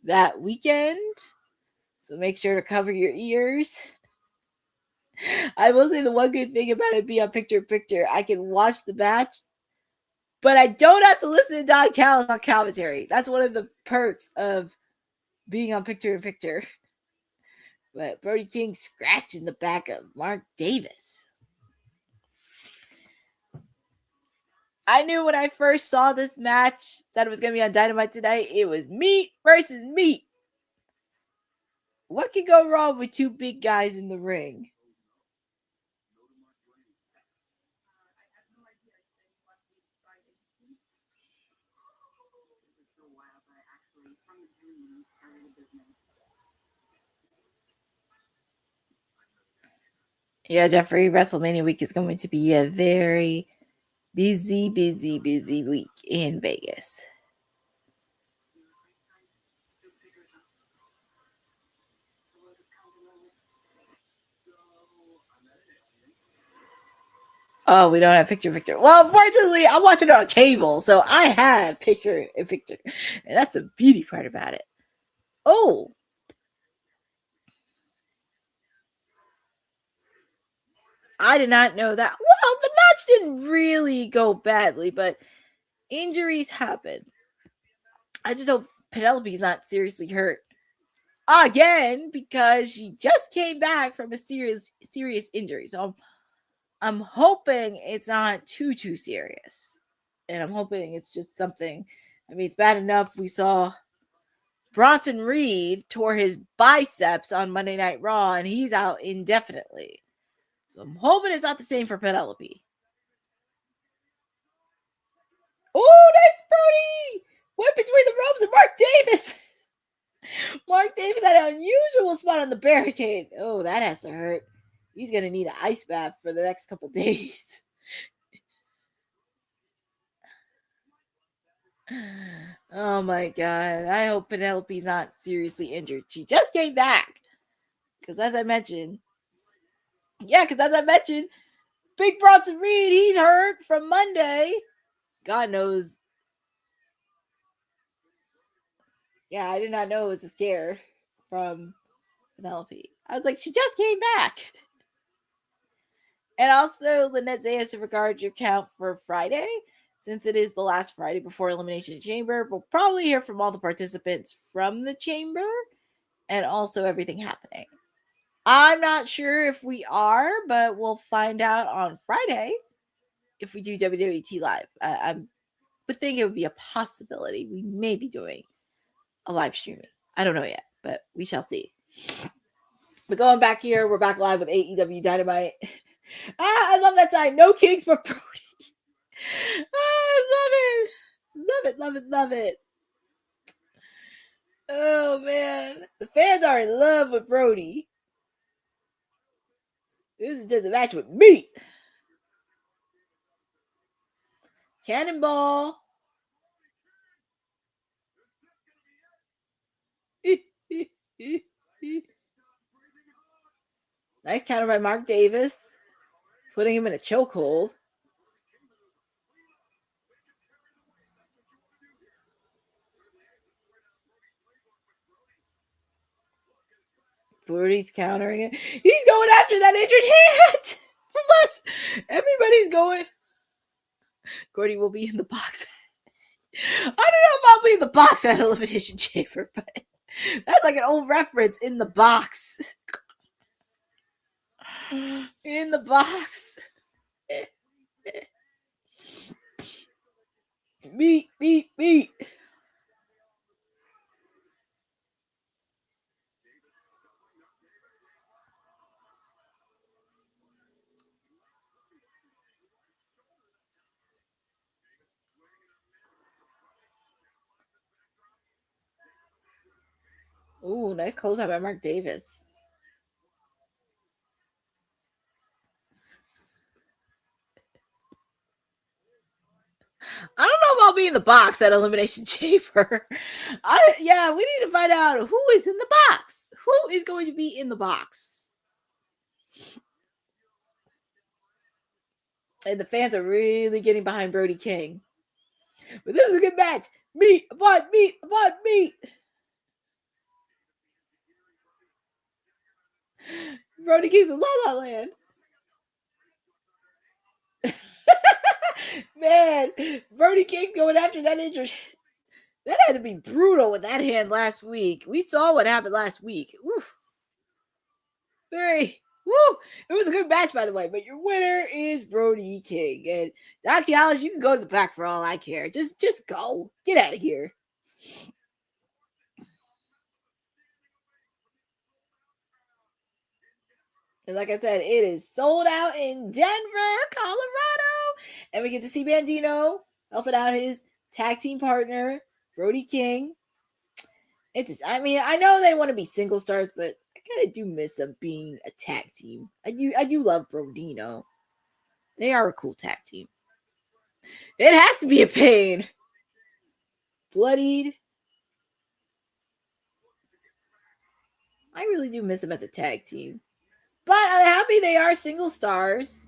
that weekend. So make sure to cover your ears. I will say the one good thing about it being on picture-in-picture, I can watch the match, but I don't have to listen to Don Callis on commentary. That's one of the perks of being on picture-in-picture. But Brody King scratching the back of Mark Davis. I knew when I first saw this match that it was going to be on Dynamite today. It was meat versus meat. What could go wrong with two big guys in the ring? Yeah, Jeffrey, WrestleMania week is going to be a very busy week in Vegas. Oh, we don't have picture-in-picture. Well, unfortunately, I'm watching it on cable, so I have picture-in-picture. And that's the beauty part about it. Oh. I did not know that. Well, the match didn't really go badly, but injuries happen. I just hope Penelope's not seriously hurt again, because she just came back from a serious injury. So I'm hoping it's not too serious. And I'm hoping it's just something. I mean, it's bad enough we saw Bronson Reed tore his biceps on Monday Night Raw, and he's out indefinitely. So I'm hoping it's not the same for Penelope. Oh, nice Brody! Went between the ropes and Mark Davis. Mark Davis had an unusual spot on the barricade. Oh, that has to hurt. He's going to need an ice bath for the next couple days. Oh my God. I hope Penelope's not seriously injured. She just came back. Because as I mentioned, Big Bronson Reed, he's hurt from Monday. God knows. Yeah, I did not know it was a scare from Penelope. I was like, she just came back. And also, Lynette Zayas to regard your count for Friday, since it is the last Friday before Elimination Chamber. We'll probably hear from all the participants from the Chamber and also everything happening. I'm not sure if we are, but we'll find out on Friday if we do WWT Live. I would think it would be a possibility. We may be doing a live streaming. I don't know yet, but we shall see. But going back here, we're back live with AEW Dynamite. I love that time. No kings but Brody. I love it. Love it. Oh man, the fans are in love with Brody. This is just a match with meat. Cannonball. Nice counter by Mark Davis, putting him in a chokehold. Brody's countering it. He's going after that injured hand. Plus, everybody's going. Courtney will be in the box. I don't know if I'll be in the box at Elimination Chamber, but that's like an old reference. In the box. In the box. Meat. Ooh, nice closeout by Mark Davis. I don't know if I'll be in the box at Elimination Chamber. We need to find out who is in the box. Who is going to be in the box? And the fans are really getting behind Brody King. But this is a good match. Meat upon meat upon meat. Brody King's in La La Land. Man, Brody King going after that injury. That had to be brutal with that hand last week. We saw what happened last week. Oof. It was a good match, by the way. But your winner is Brody King. And Callis, you can go to the back for all I care. Just go. Get out of here. And like I said, it is sold out in Denver, Colorado. And we get to see Bandito helping out his tag team partner, Brody King. I know they want to be single stars, but I kind of do miss them being a tag team. I do love Brodino. They are a cool tag team. It has to be a pain. Bloodied. I really do miss them as a tag team. But I'm happy they are single stars.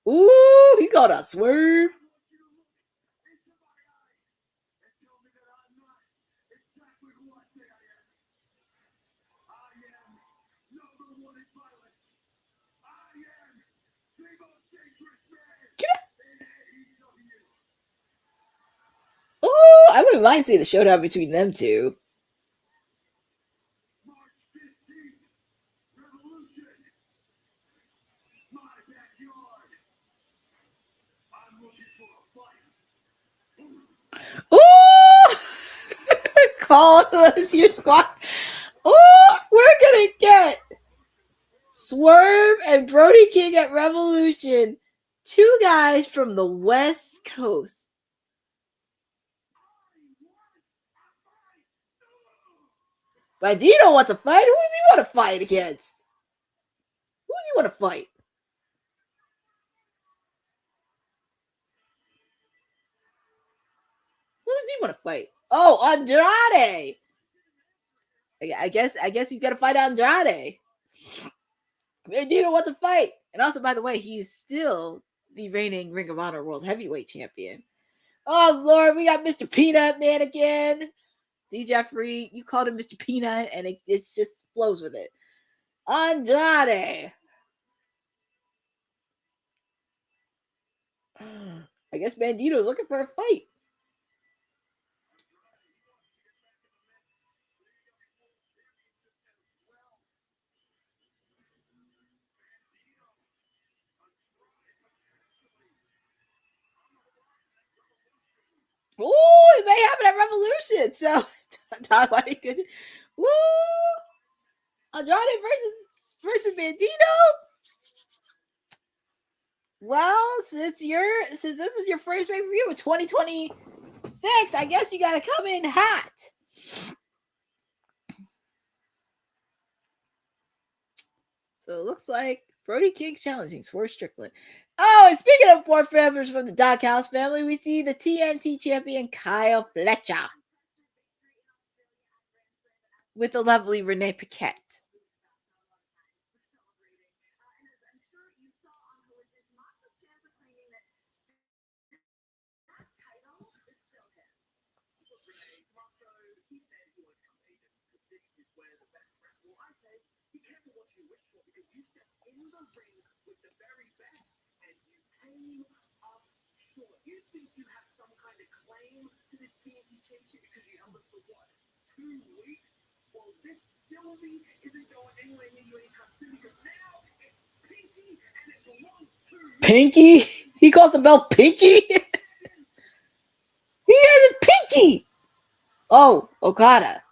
Ooh, he got a swerve. Oh, I wouldn't mind seeing the showdown between them two. Ooh! Call this your squad. Oh, we're gonna get Swerve and Brody King at Revolution. Two guys from the West Coast. Bandito wants to fight. Who does he want to fight against? Who does he want to fight? Who does he want to fight? Oh, Andrade. I guess he's gonna fight Andrade. Bandito wants to fight. And also, by the way, he's still the reigning Ring of Honor World Heavyweight Champion. Oh Lord, we got Mr. Peanut Man again. D. Jeffrey, you called him Mr. Peanut, and it just flows with it. Andrade. I guess Bandito's looking for a fight. Ooh, it may happen at Revolution. So, Dynamite could. Ooh, Andrade versus Bandito. Well, since this is your first pay-per-view of 2026, I guess you got to come in hot. So it looks like Brody King's challenging Swerve Strickland. Oh, and speaking of four members from the Doghouse family, we see the TNT champion Kyle Fletcher with the lovely Renee Paquette. Pinky? He calls the belt Pinky? He has a Pinky! Oh, Okada.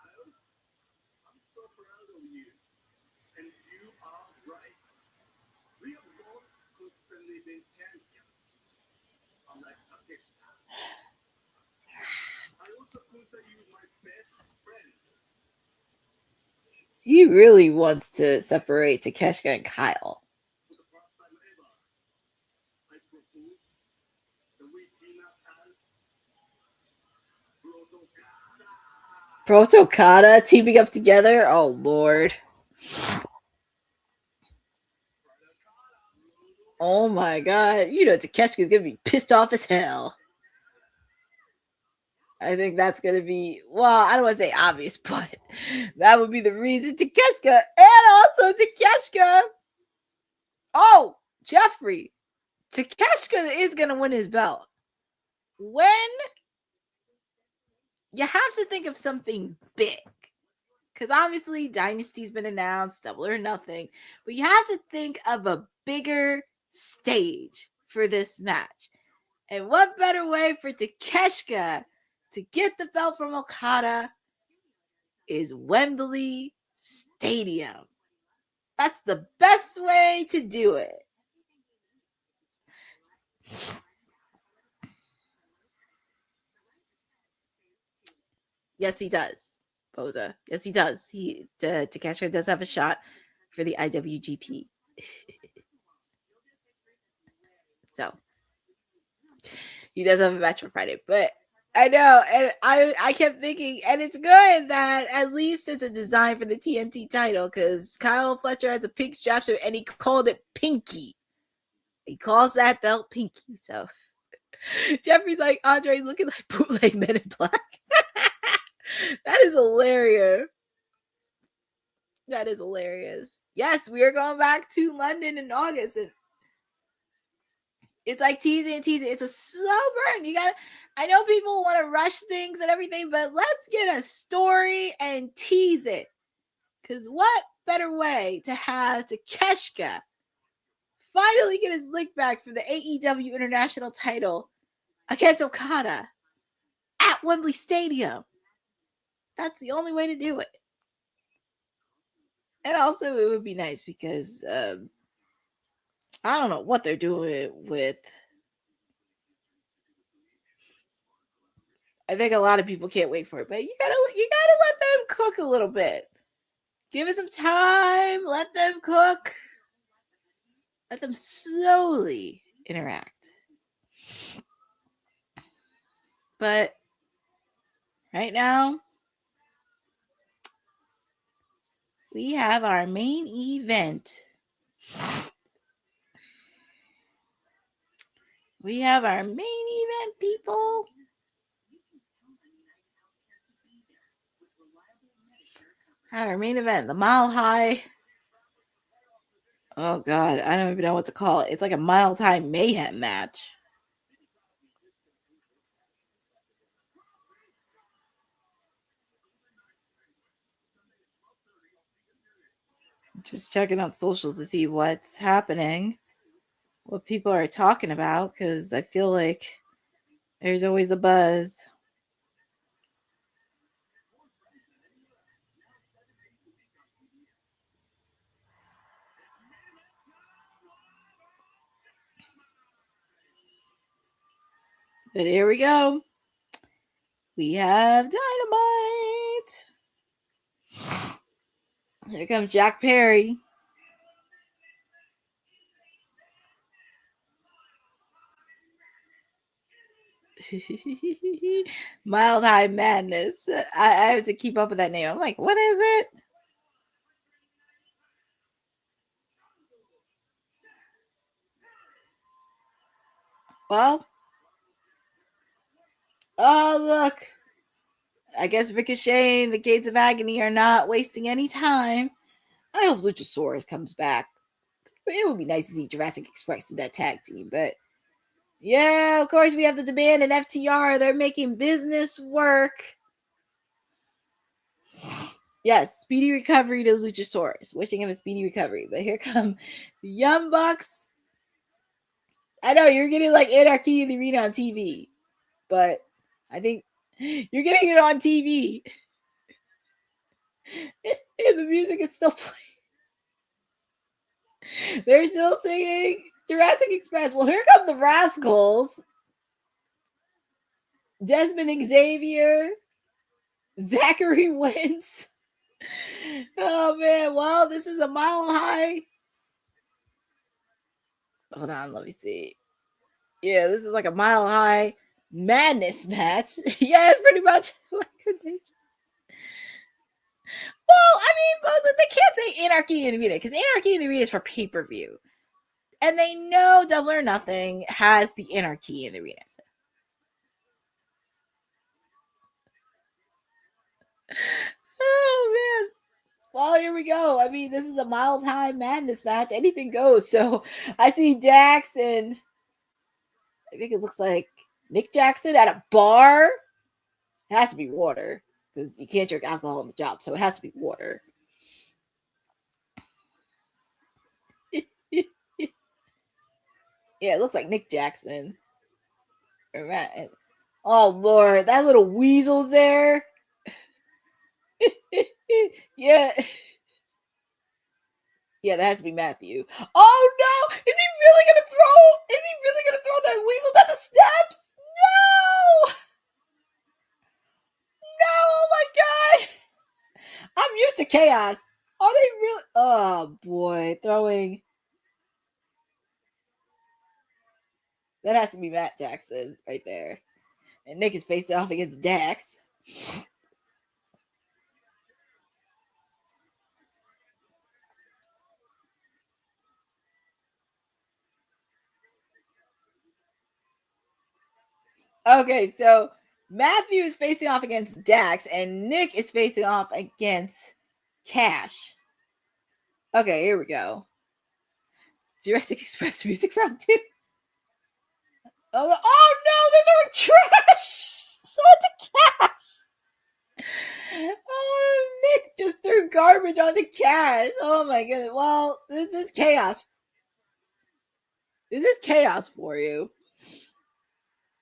He really wants to separate Takeshita and Kyle. Proto-Kata teaming up together? Oh, Lord. Oh, my God. You know Takeshita's going to be pissed off as hell. I think that's going to be, well, I don't want to say obvious, but that would be the reason Takeshita and also Takeshita. Oh, Jeffrey. Takeshita is going to win his belt. When you have to think of something big, because obviously Dynasty's been announced, Double or Nothing, but you have to think of a bigger stage for this match. And what better way for Takeshita to get the belt from Okada is Wembley Stadium. That's the best way to do it. Yes, he does, Boza. Yes, he does. Takeshita does have a shot for the IWGP. So he does have a match for Friday, but I know, and I kept thinking, and it's good that at least it's a design for the TNT title, because Kyle Fletcher has a pink strap to it, and he called it Pinky. He calls that belt Pinky. So Jeffrey's like, Andre looking like bootleg Men in Black. That is hilarious. That is hilarious. Yes, we are going back to London in August, and it's like teasing and teasing. It's a slow burn. I know people want to rush things and everything, but let's get a story and tease it. Because what better way to have Takeshita finally get his lick back for the AEW International title against Okada at Wembley Stadium? That's the only way to do it. And also, it would be nice because I don't know what they're doing with. I think a lot of people can't wait for it, but you gotta let them cook a little bit. Give it some time. Let them cook. Let them slowly interact. But right now, we have our main event. We have our main event, people. Our main event, the Mile High. Oh, God. I don't even know what to call it. It's like a Mile High Mayhem match. Just checking out socials to see what's happening, what people are talking about, because I feel like there's always a buzz. But here we go. We have Dynamite. Here comes Jack Perry. Mild High Madness. I have to keep up with that name. I'm like, what is it? Well, oh, look. I guess Ricochet and the Gates of Agony are not wasting any time. I hope Luchasaurus comes back. It would be nice to see Jurassic Express in that tag team, but yeah, of course, we have the Demand and FTR. They're making business work. Yes, speedy recovery to Luchasaurus. Wishing him a speedy recovery. But here come the Young Bucks. I know you're getting like Anarchy in the Arena on TV, but I think you're getting it on TV. And the music is still playing. They're still singing Jurassic Express. Well, here come the Rascalz. Dezmond and Xavier. Zachary Wentz. Oh, man. Well, this is a Mile High. Hold on. Let me see. Yeah, this is like a Mile High Madness match. Yeah, it's pretty much. What could they just... Well, I mean, they can't say Anarchy in the Arena because Anarchy in the Arena is for pay-per-view. And they know Double or Nothing has the Anarchy in the Arena. So. Oh, man. Well, here we go. I mean, this is a Mild High Madness match. Anything goes. So I see Dax and I think it looks like Nick Jackson at a bar. It has to be water because you can't drink alcohol on the job. So it has to be water. Yeah, it looks like Nick Jackson. Oh, Lord. That little weasel's there. Yeah. Yeah, that has to be Matthew. Oh, no. Is he really going to throw that weasel down the steps? No. No, oh my God. I'm used to chaos. Are they really? Oh, boy. Throwing. That has to be Matt Jackson right there. And Nick is facing off against Dax. Okay, so Matthew is facing off against Dax, and Nick is facing off against Cash. Okay, here we go. Jurassic Express music round 2. Oh no, they're throwing trash onto Cash. Oh, Nick just threw garbage onto Cash. Oh my goodness. Well, this is chaos. This is chaos for you.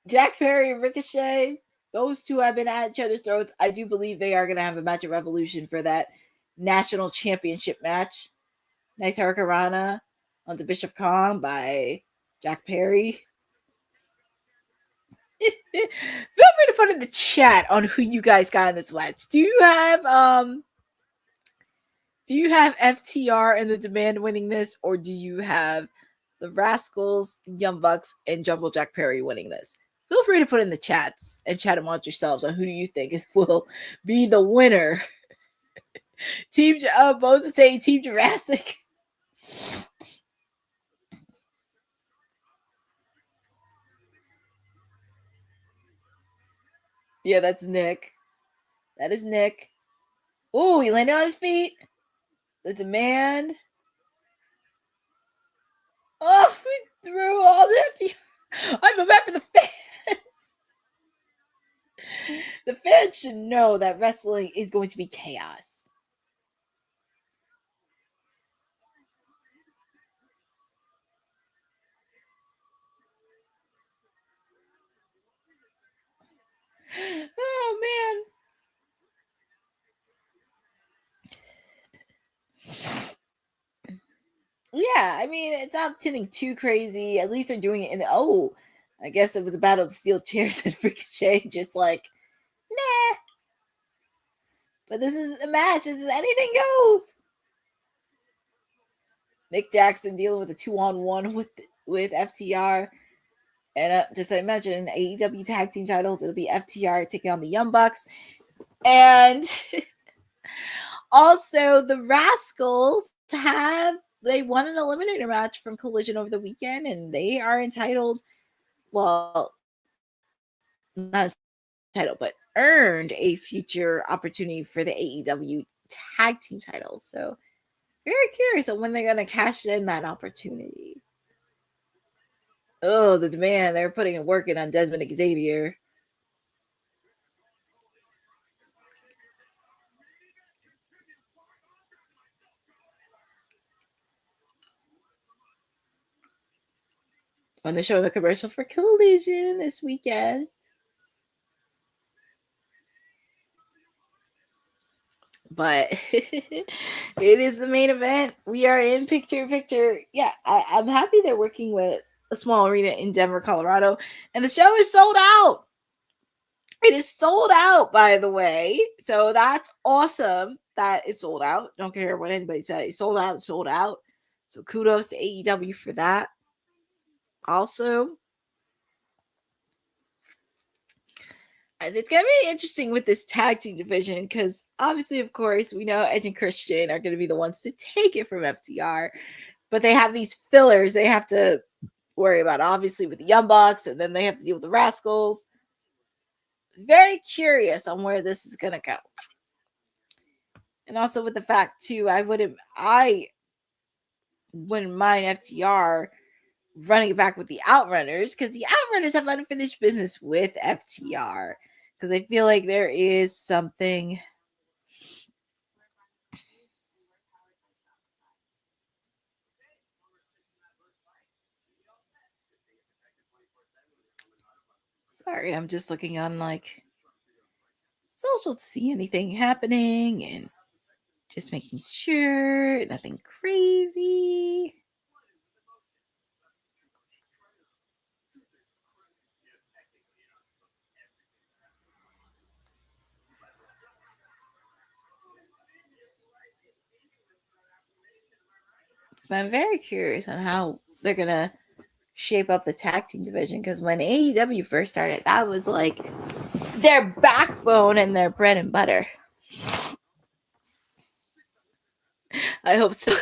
Jack Perry and Ricochet, those two have been at each other's throats. I do believe they are going to have a match at Revolution for that national championship match. Nice Hurricanrana onto Bishop Kong by Jack Perry. Feel free to put in the chat on who you guys got in this match. Do you have FTR and the Demand winning this, or do you have the Rascalz, the Young Bucks, and Jungle Jack Perry winning this? Feel free to put in the chats and chat amongst yourselves on who do you think will be the winner. Team both say Team Jurassic. Yeah, that's Nick. That is Nick. Ooh, he landed on his feet. The Demand. Oh, we threw all the FTR. I feel bad for the fans. The fans should know that wrestling is going to be chaos. Oh, man. Yeah, I mean, it's not getting too crazy. At least they're doing it in the... Oh, I guess it was a battle of steel chairs and Ricochet just like, nah. But this is a match. This is anything goes. Nick Jackson dealing with a 2-on-1 with FTR. And just I mentioned, AEW tag team titles, it'll be FTR taking on the Young Bucks. And also the Rascalz they won an eliminator match from Collision over the weekend, and they are entitled, well, not entitled, but earned a future opportunity for the AEW tag team titles. So very curious on when they're going to cash in that opportunity. Oh, the demand. They're putting in work in on Dezmond and Xavier. When they're showing the commercial for Collision this weekend. But it is the main event. We are in picture. Yeah, I'm happy they're working with a small arena in Denver, Colorado. And the show is sold out. It is sold out, by the way. So that's awesome that it's sold out. Don't care what anybody says. It's sold out, sold out. So kudos to AEW for that. Also, it's going to be interesting with this tag team division because obviously, of course, we know Edge and Christian are going to be the ones to take it from FTR, but they have these fillers they have to worry about, obviously, with the Young Bucks, and then they have to deal with the Rascalz. Very curious on where this is going to go. And also with the fact, too, I wouldn't mind FTR running it back with the Outrunners because the Outrunners have unfinished business with FTR. Because I feel like there is something. Sorry, I'm just looking on like social to see anything happening and just making sure nothing crazy. But I'm very curious on how they're going to shape up the tag team division because when AEW first started, that was like their backbone and their bread and butter. I hope so.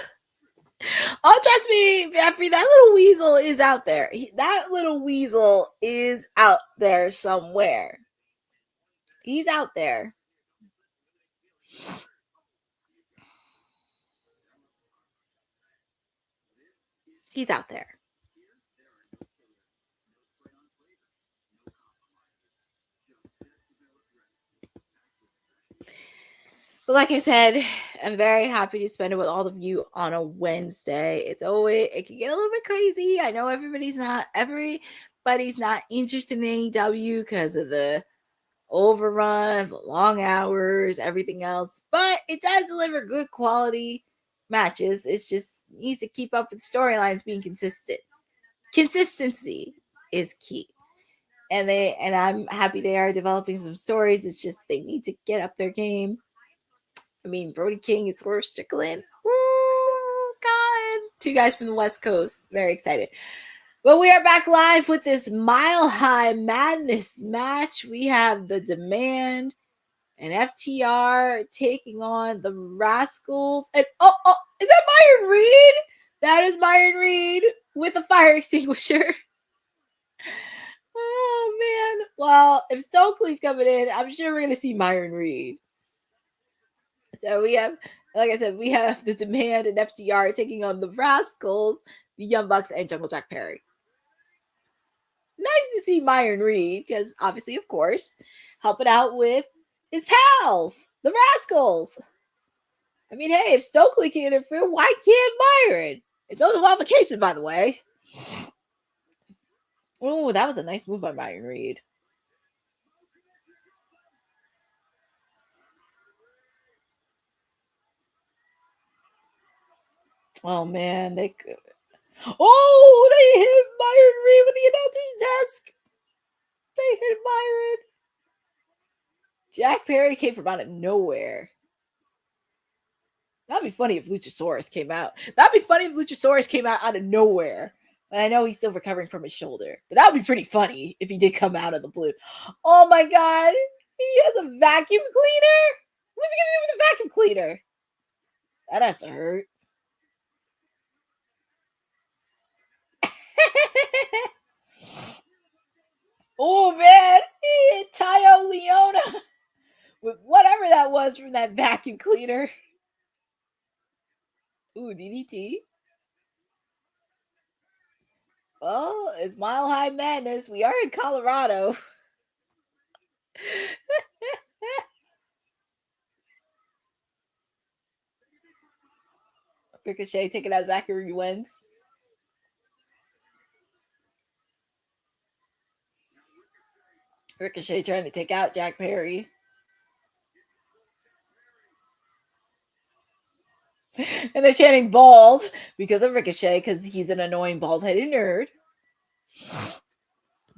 Oh, trust me, Jeffrey, that little weasel is out there. That little weasel is out there somewhere. He's out there. He's out there. But like I said, I'm very happy to spend it with all of you on a Wednesday. It can get a little bit crazy. I know everybody's not interested in AEW because of the overruns, the long hours, everything else. But it does deliver good quality matches. It's just needs to keep up with storylines being consistent. Consistency is key. And I'm happy they are developing some stories. It's just they need to get up their game. I mean, Brody King and Swerve Strickland. Ooh, God. Two guys from the West Coast. Very excited. Well, we are back live with this Mile High Madness match. We have the Demand and FTR taking on the Rascalz. And is that Myron Reed? That is Myron Reed with a fire extinguisher. Oh, man. Well, if Stokely's coming in, I'm sure we're going to see Myron Reed. So we have, like I said, we have the Demand and FTR taking on the Rascalz, the Young Bucks, and Jungle Jack Perry. Nice to see Myron Reed, because obviously, of course, helping out with his pals, the Rascalz. I mean, hey, if Stokely can interfere, why can't Myron? It's on qualification, by the way. Oh, that was a nice move by Myron Reed. Oh, man, they could. Oh, they hit Byron Reed with the announcer's desk. They hit Byron. Jack Perry came from out of nowhere. That'd be funny if Luchasaurus came out. That'd be funny if Luchasaurus came out of nowhere. But I know he's still recovering from his shoulder. But that would be pretty funny if he did come out of the blue. Oh my god. He has a vacuum cleaner? What's he gonna do with a vacuum cleaner? That has to hurt. Oh man, he hit Tayo Leona with whatever that was from that vacuum cleaner. Ooh, DDT. Well, it's Mile High Madness. We are in Colorado. Ricochet taking out Zachary Wentz. Ricochet trying to take out Jack Perry. And they're chanting bald because of Ricochet, because he's an annoying bald-headed nerd.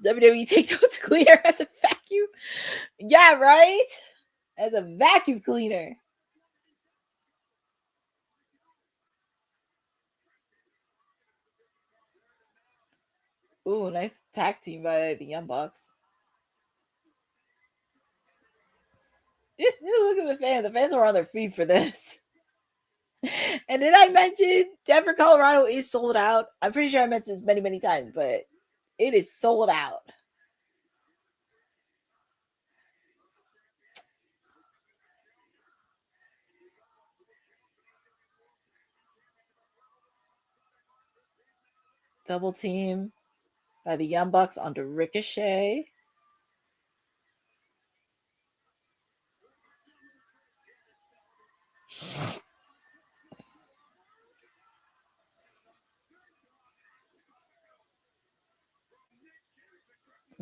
WWE Takedown's cleaner as a vacuum. Yeah, right? As a vacuum cleaner. Ooh, nice tag team by the Young Bucks. Look at the fans. The fans are on their feet for this. And did I mention Denver, Colorado is sold out? I'm pretty sure I mentioned this many, many times, but it is sold out. Double team by the Young Bucks onto Ricochet.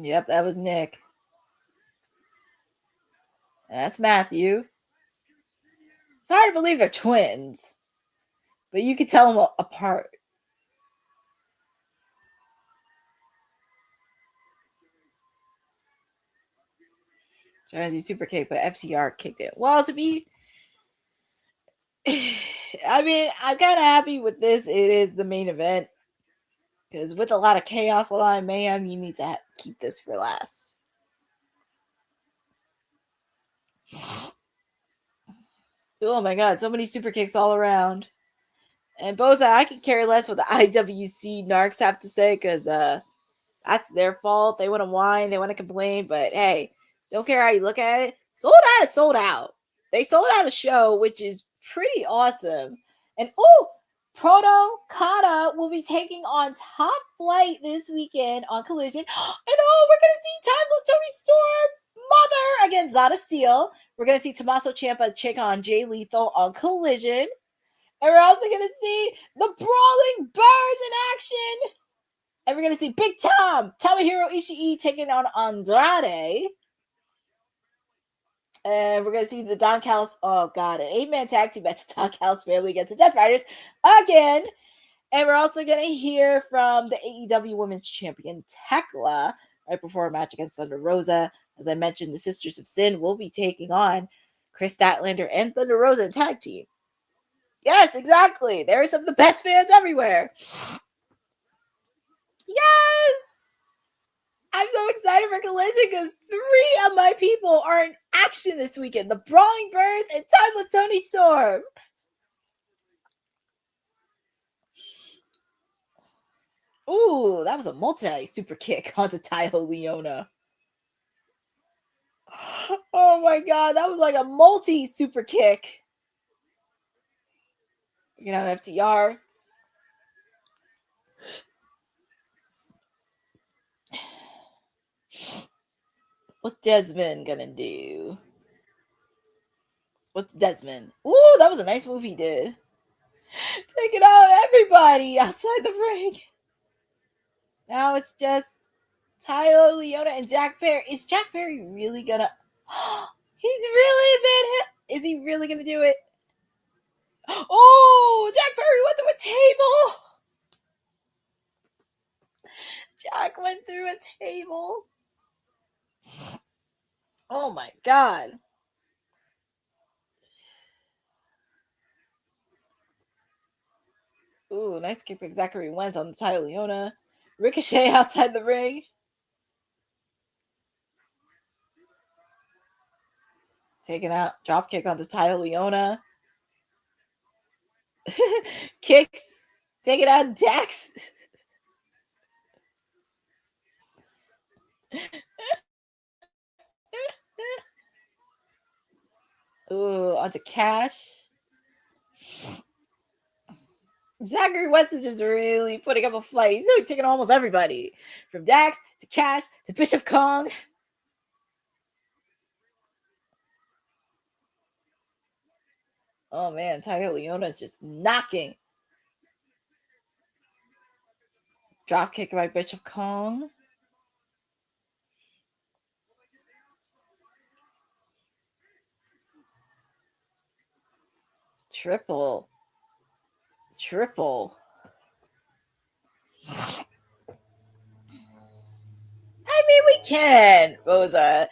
Yep, that was Nick. That's Matthew. It's hard to believe they're twins, but you could tell them apart. Trying to do super kick, but FTR kicked it. Well, to be, I mean, I'm kind of happy with this. It is the main event. Because with a lot of chaos, a lot of mayhem, you need to keep this for last. Oh my god, so many super kicks all around. And Boza, I could care less what the IWC narcs have to say, because that's their fault. They want to whine, they want to complain, but hey, don't care how you look at it. Sold out is sold out. They sold out a show, which is pretty awesome. And Proto Kata will be taking on Top Flight this weekend on Collision. And we're going to see Timeless Tony Storm Mother against Zada Steel. We're going to see Tommaso Ciampa take on Jay Lethal on Collision. And we're also going to see the Brawling Birds in action. And we're going to see Big Tom, Tomohiro Ishii, taking on Andrade. And we're going to see the Don Callis, an 8-man tag team match, Don Callis family against the Death Riders again. And we're also going to hear from the AEW Women's Champion, Tekla, right before a match against Thunder Rosa. As I mentioned, the Sisters of Sin will be taking on Chris Statlander and Thunder Rosa in tag team. Yes, exactly. There are some of the best fans everywhere. Yes! I'm so excited for Collision because 3 of my people are in action this weekend. The Brawling Birds and Timeless Tony Storm. Ooh, that was a multi-super kick onto Tayo Leona. Oh my god, that was like a multi-super kick. You know, FTR. What's Dezmond gonna do? What's Dezmond? Ooh, that was a nice move he did. Taking out everybody outside the ring. Now it's just Tayo Leona and Jack Perry. Is Jack Perry really gonna... He's really been hit. Is he really gonna do it? Oh, Jack Perry went through a table. Jack went through a table. Oh my God. Ooh, nice kick by Zachary Wentz on the title, Leona. Ricochet outside the ring. Taking out, drop kick on the title, Leona. Kicks. Taking out Dax. Ooh, onto Cash. Zachary Wentz is just really putting up a fight. He's like taking almost everybody. From Dax to Cash to Bishop Kong. Oh man, Tiger Leona is just knocking. Drop kick by Bishop Kong. Triple. I mean, we can, Rosa.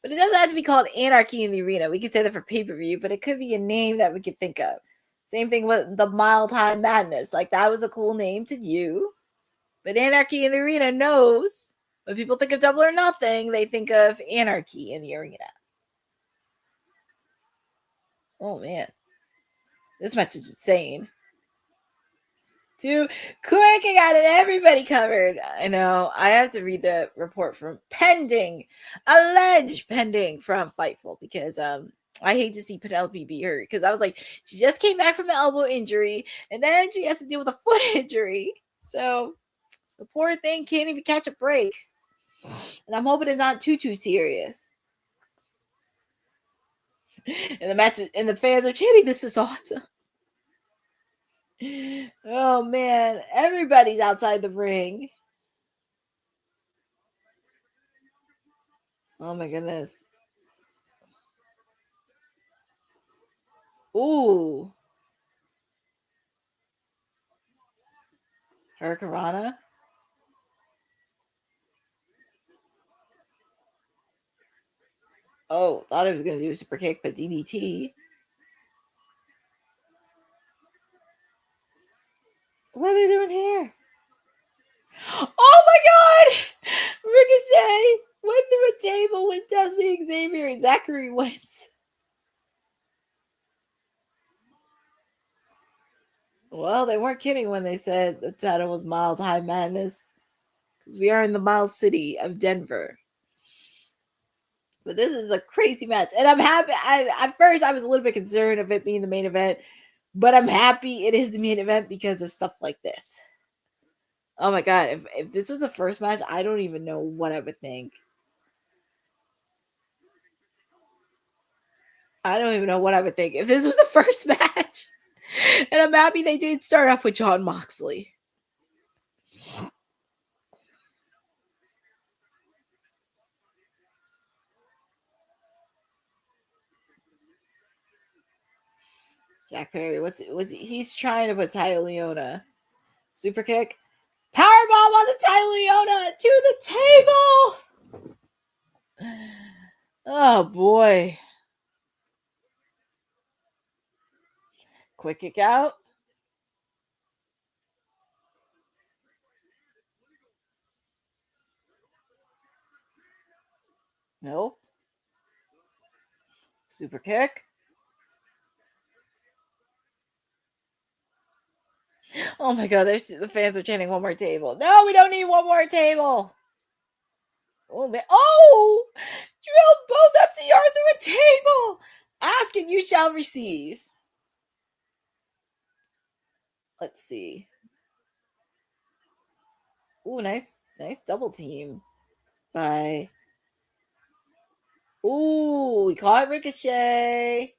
But it doesn't have to be called Anarchy in the Arena. We could say that for pay-per-view, but it could be a name that we could think of. Same thing with the Mile High Madness. Like, that was a cool name to you. But Anarchy in the Arena knows. When people think of Double or Nothing, they think of Anarchy in the Arena. Oh, man. This match is insane. Too quick, I got it. Everybody covered. I know. I have to read the report from alleged pending from Fightful because I hate to see Penelope be hurt because I was like, she just came back from an elbow injury and then she has to deal with a foot injury. So the poor thing can't even catch a break. And I'm hoping it's not too serious. And the match and the fans are chanting, "This is awesome." Oh man, everybody's outside the ring. Oh my goodness. Ooh. Hurricanrana. Oh, thought I was going to do a super kick, but DDT. What are they doing here? Oh my God! Ricochet went through a table with Dezmond, Xavier, and Zachary Wentz. Well, they weren't kidding when they said the title was Mild High Madness. Because we are in the mild city of Denver. But this is a crazy match. And I'm happy. At first, I was a little bit concerned of it being the main event. But I'm happy it is the main event because of stuff like this. Oh my God. If this was the first match, I don't even know what I would think. I don't even know what I would think if this was the first match. And I'm happy they did start off with Jon Moxley. Jack Perry, he's trying to put Ty Leona. Super kick. Powerbomb on the Ty Leona to the table. Oh boy. Quick kick out. Nope. Super kick. Oh my God, the fans are chanting one more table. No, we don't need one more table. Oh, man. Oh! Drilled both up to yard through a table. Ask and you shall receive. Let's see. Ooh, nice double team by. Ooh, we caught Ricochet.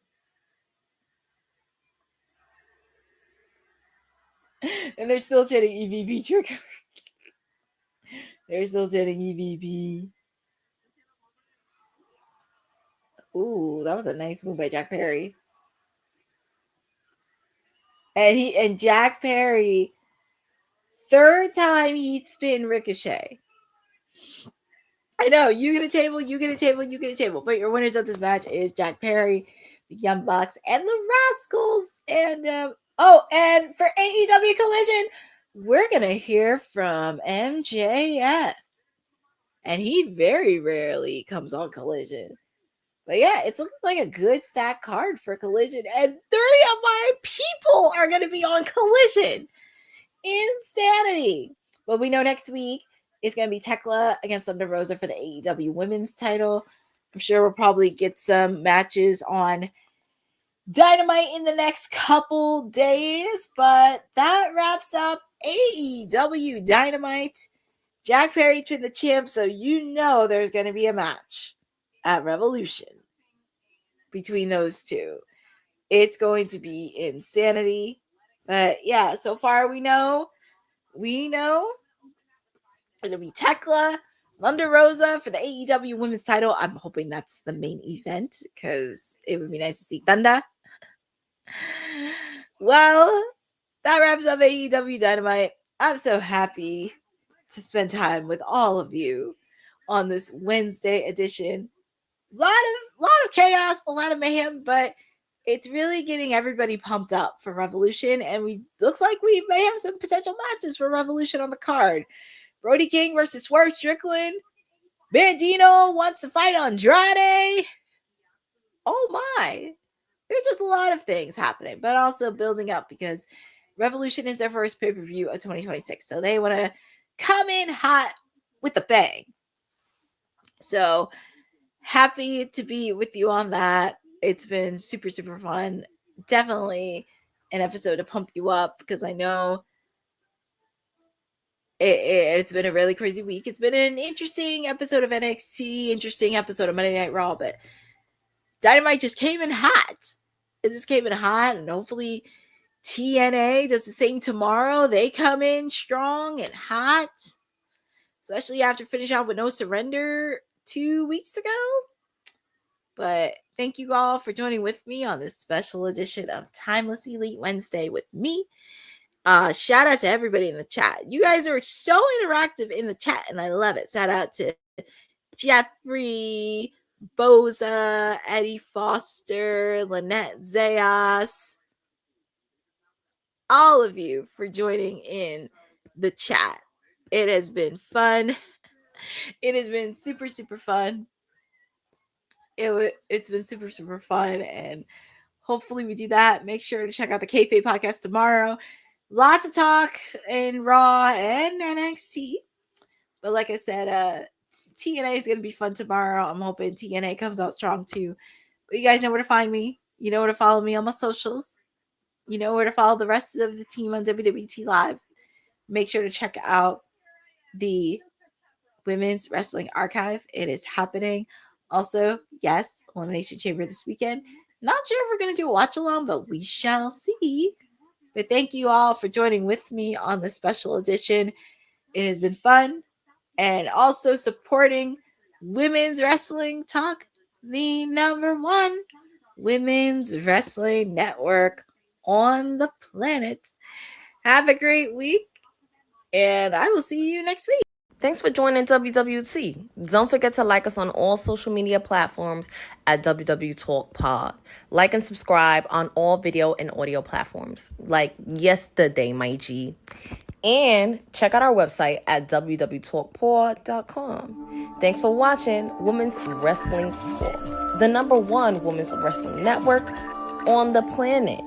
And they're still chanting EVP trigger. They're still chanting EVP. Ooh, that was a nice move by Jack Perry. And Jack Perry third time he's pinned Ricochet. I know, you get a table, you get a table, you get a table. But your winners of this match is Jack Perry, the Young Bucks, and the Rascalz. And, and for AEW Collision, we're going to hear from MJF. And he very rarely comes on Collision. But yeah, it's looking like a good stack card for Collision. And 3 of my people are going to be on Collision. Insanity. But we know next week it's going to be Tekla against Thunder Rosa for the AEW Women's title. I'm sure we'll probably get some matches on Dynamite in the next couple days. But that wraps up AEW Dynamite. Jack Perry pinned the champ, so you know there's going to be a match at Revolution between those two. It's going to be insanity. But yeah, so far we know it'll be Tekla, Thunder Rosa for the AEW Women's title. I'm hoping that's the main event because it would be nice to see Thunder. Well, that wraps up AEW Dynamite. I'm so happy to spend time with all of you on this Wednesday edition. A lot of chaos, a lot of mayhem, but it's really getting everybody pumped up for Revolution, and looks like we may have some potential matches for Revolution on the card. Brody King versus Swerve Strickland. Bandino wants to fight Andrade. Oh my. There's just a lot of things happening, but also building up because Revolution is their first pay-per-view of 2026, so they want to come in hot with a bang. So happy to be with you on that. It's been super, super fun. Definitely an episode to pump you up because I know it's been a really crazy week. It's been an interesting episode of NXT, interesting episode of Monday Night Raw, but Dynamite just came in hot. It just came in hot, and hopefully TNA does the same tomorrow. They come in strong and hot, especially after finishing off with No Surrender 2 weeks ago. But thank you all for joining with me on this special edition of Timeless Elite Wednesday with me. Shout out to everybody in the chat. You guys are so interactive in the chat, and I love it. Shout out to Jeffrey, Boza, Eddie Foster, Lynette Zayas, all of you for joining in the chat. It has been fun. It has been super, super fun. It's been super, super fun, and hopefully we do that. Make sure to check out the Kayfabe podcast tomorrow. Lots of talk in Raw and NXT. But like I said, TNA is going to be fun tomorrow. I'm hoping TNA comes out strong too. But you guys know where to find me. You know where to follow me on my socials. You know where to follow the rest of the team on WWT Live. Make sure to check out the Women's Wrestling Archive. It is happening. Also, yes, Elimination Chamber this weekend. Not sure if we're going to do a watch along, but we shall see. But thank you all for joining with me on this special edition. It has been fun. And also supporting Women's Wrestling Talk, the #1 women's wrestling network on the planet. Have a great week, and I will see you next week. Thanks for joining WWT. Don't forget to like us on all social media platforms at WW Talk Pod. Like and subscribe on all video and audio platforms, like yesterday, my G. And check out our website at www.talkpod.com. Thanks for watching Women's Wrestling Talk, the #1 women's wrestling network on the planet.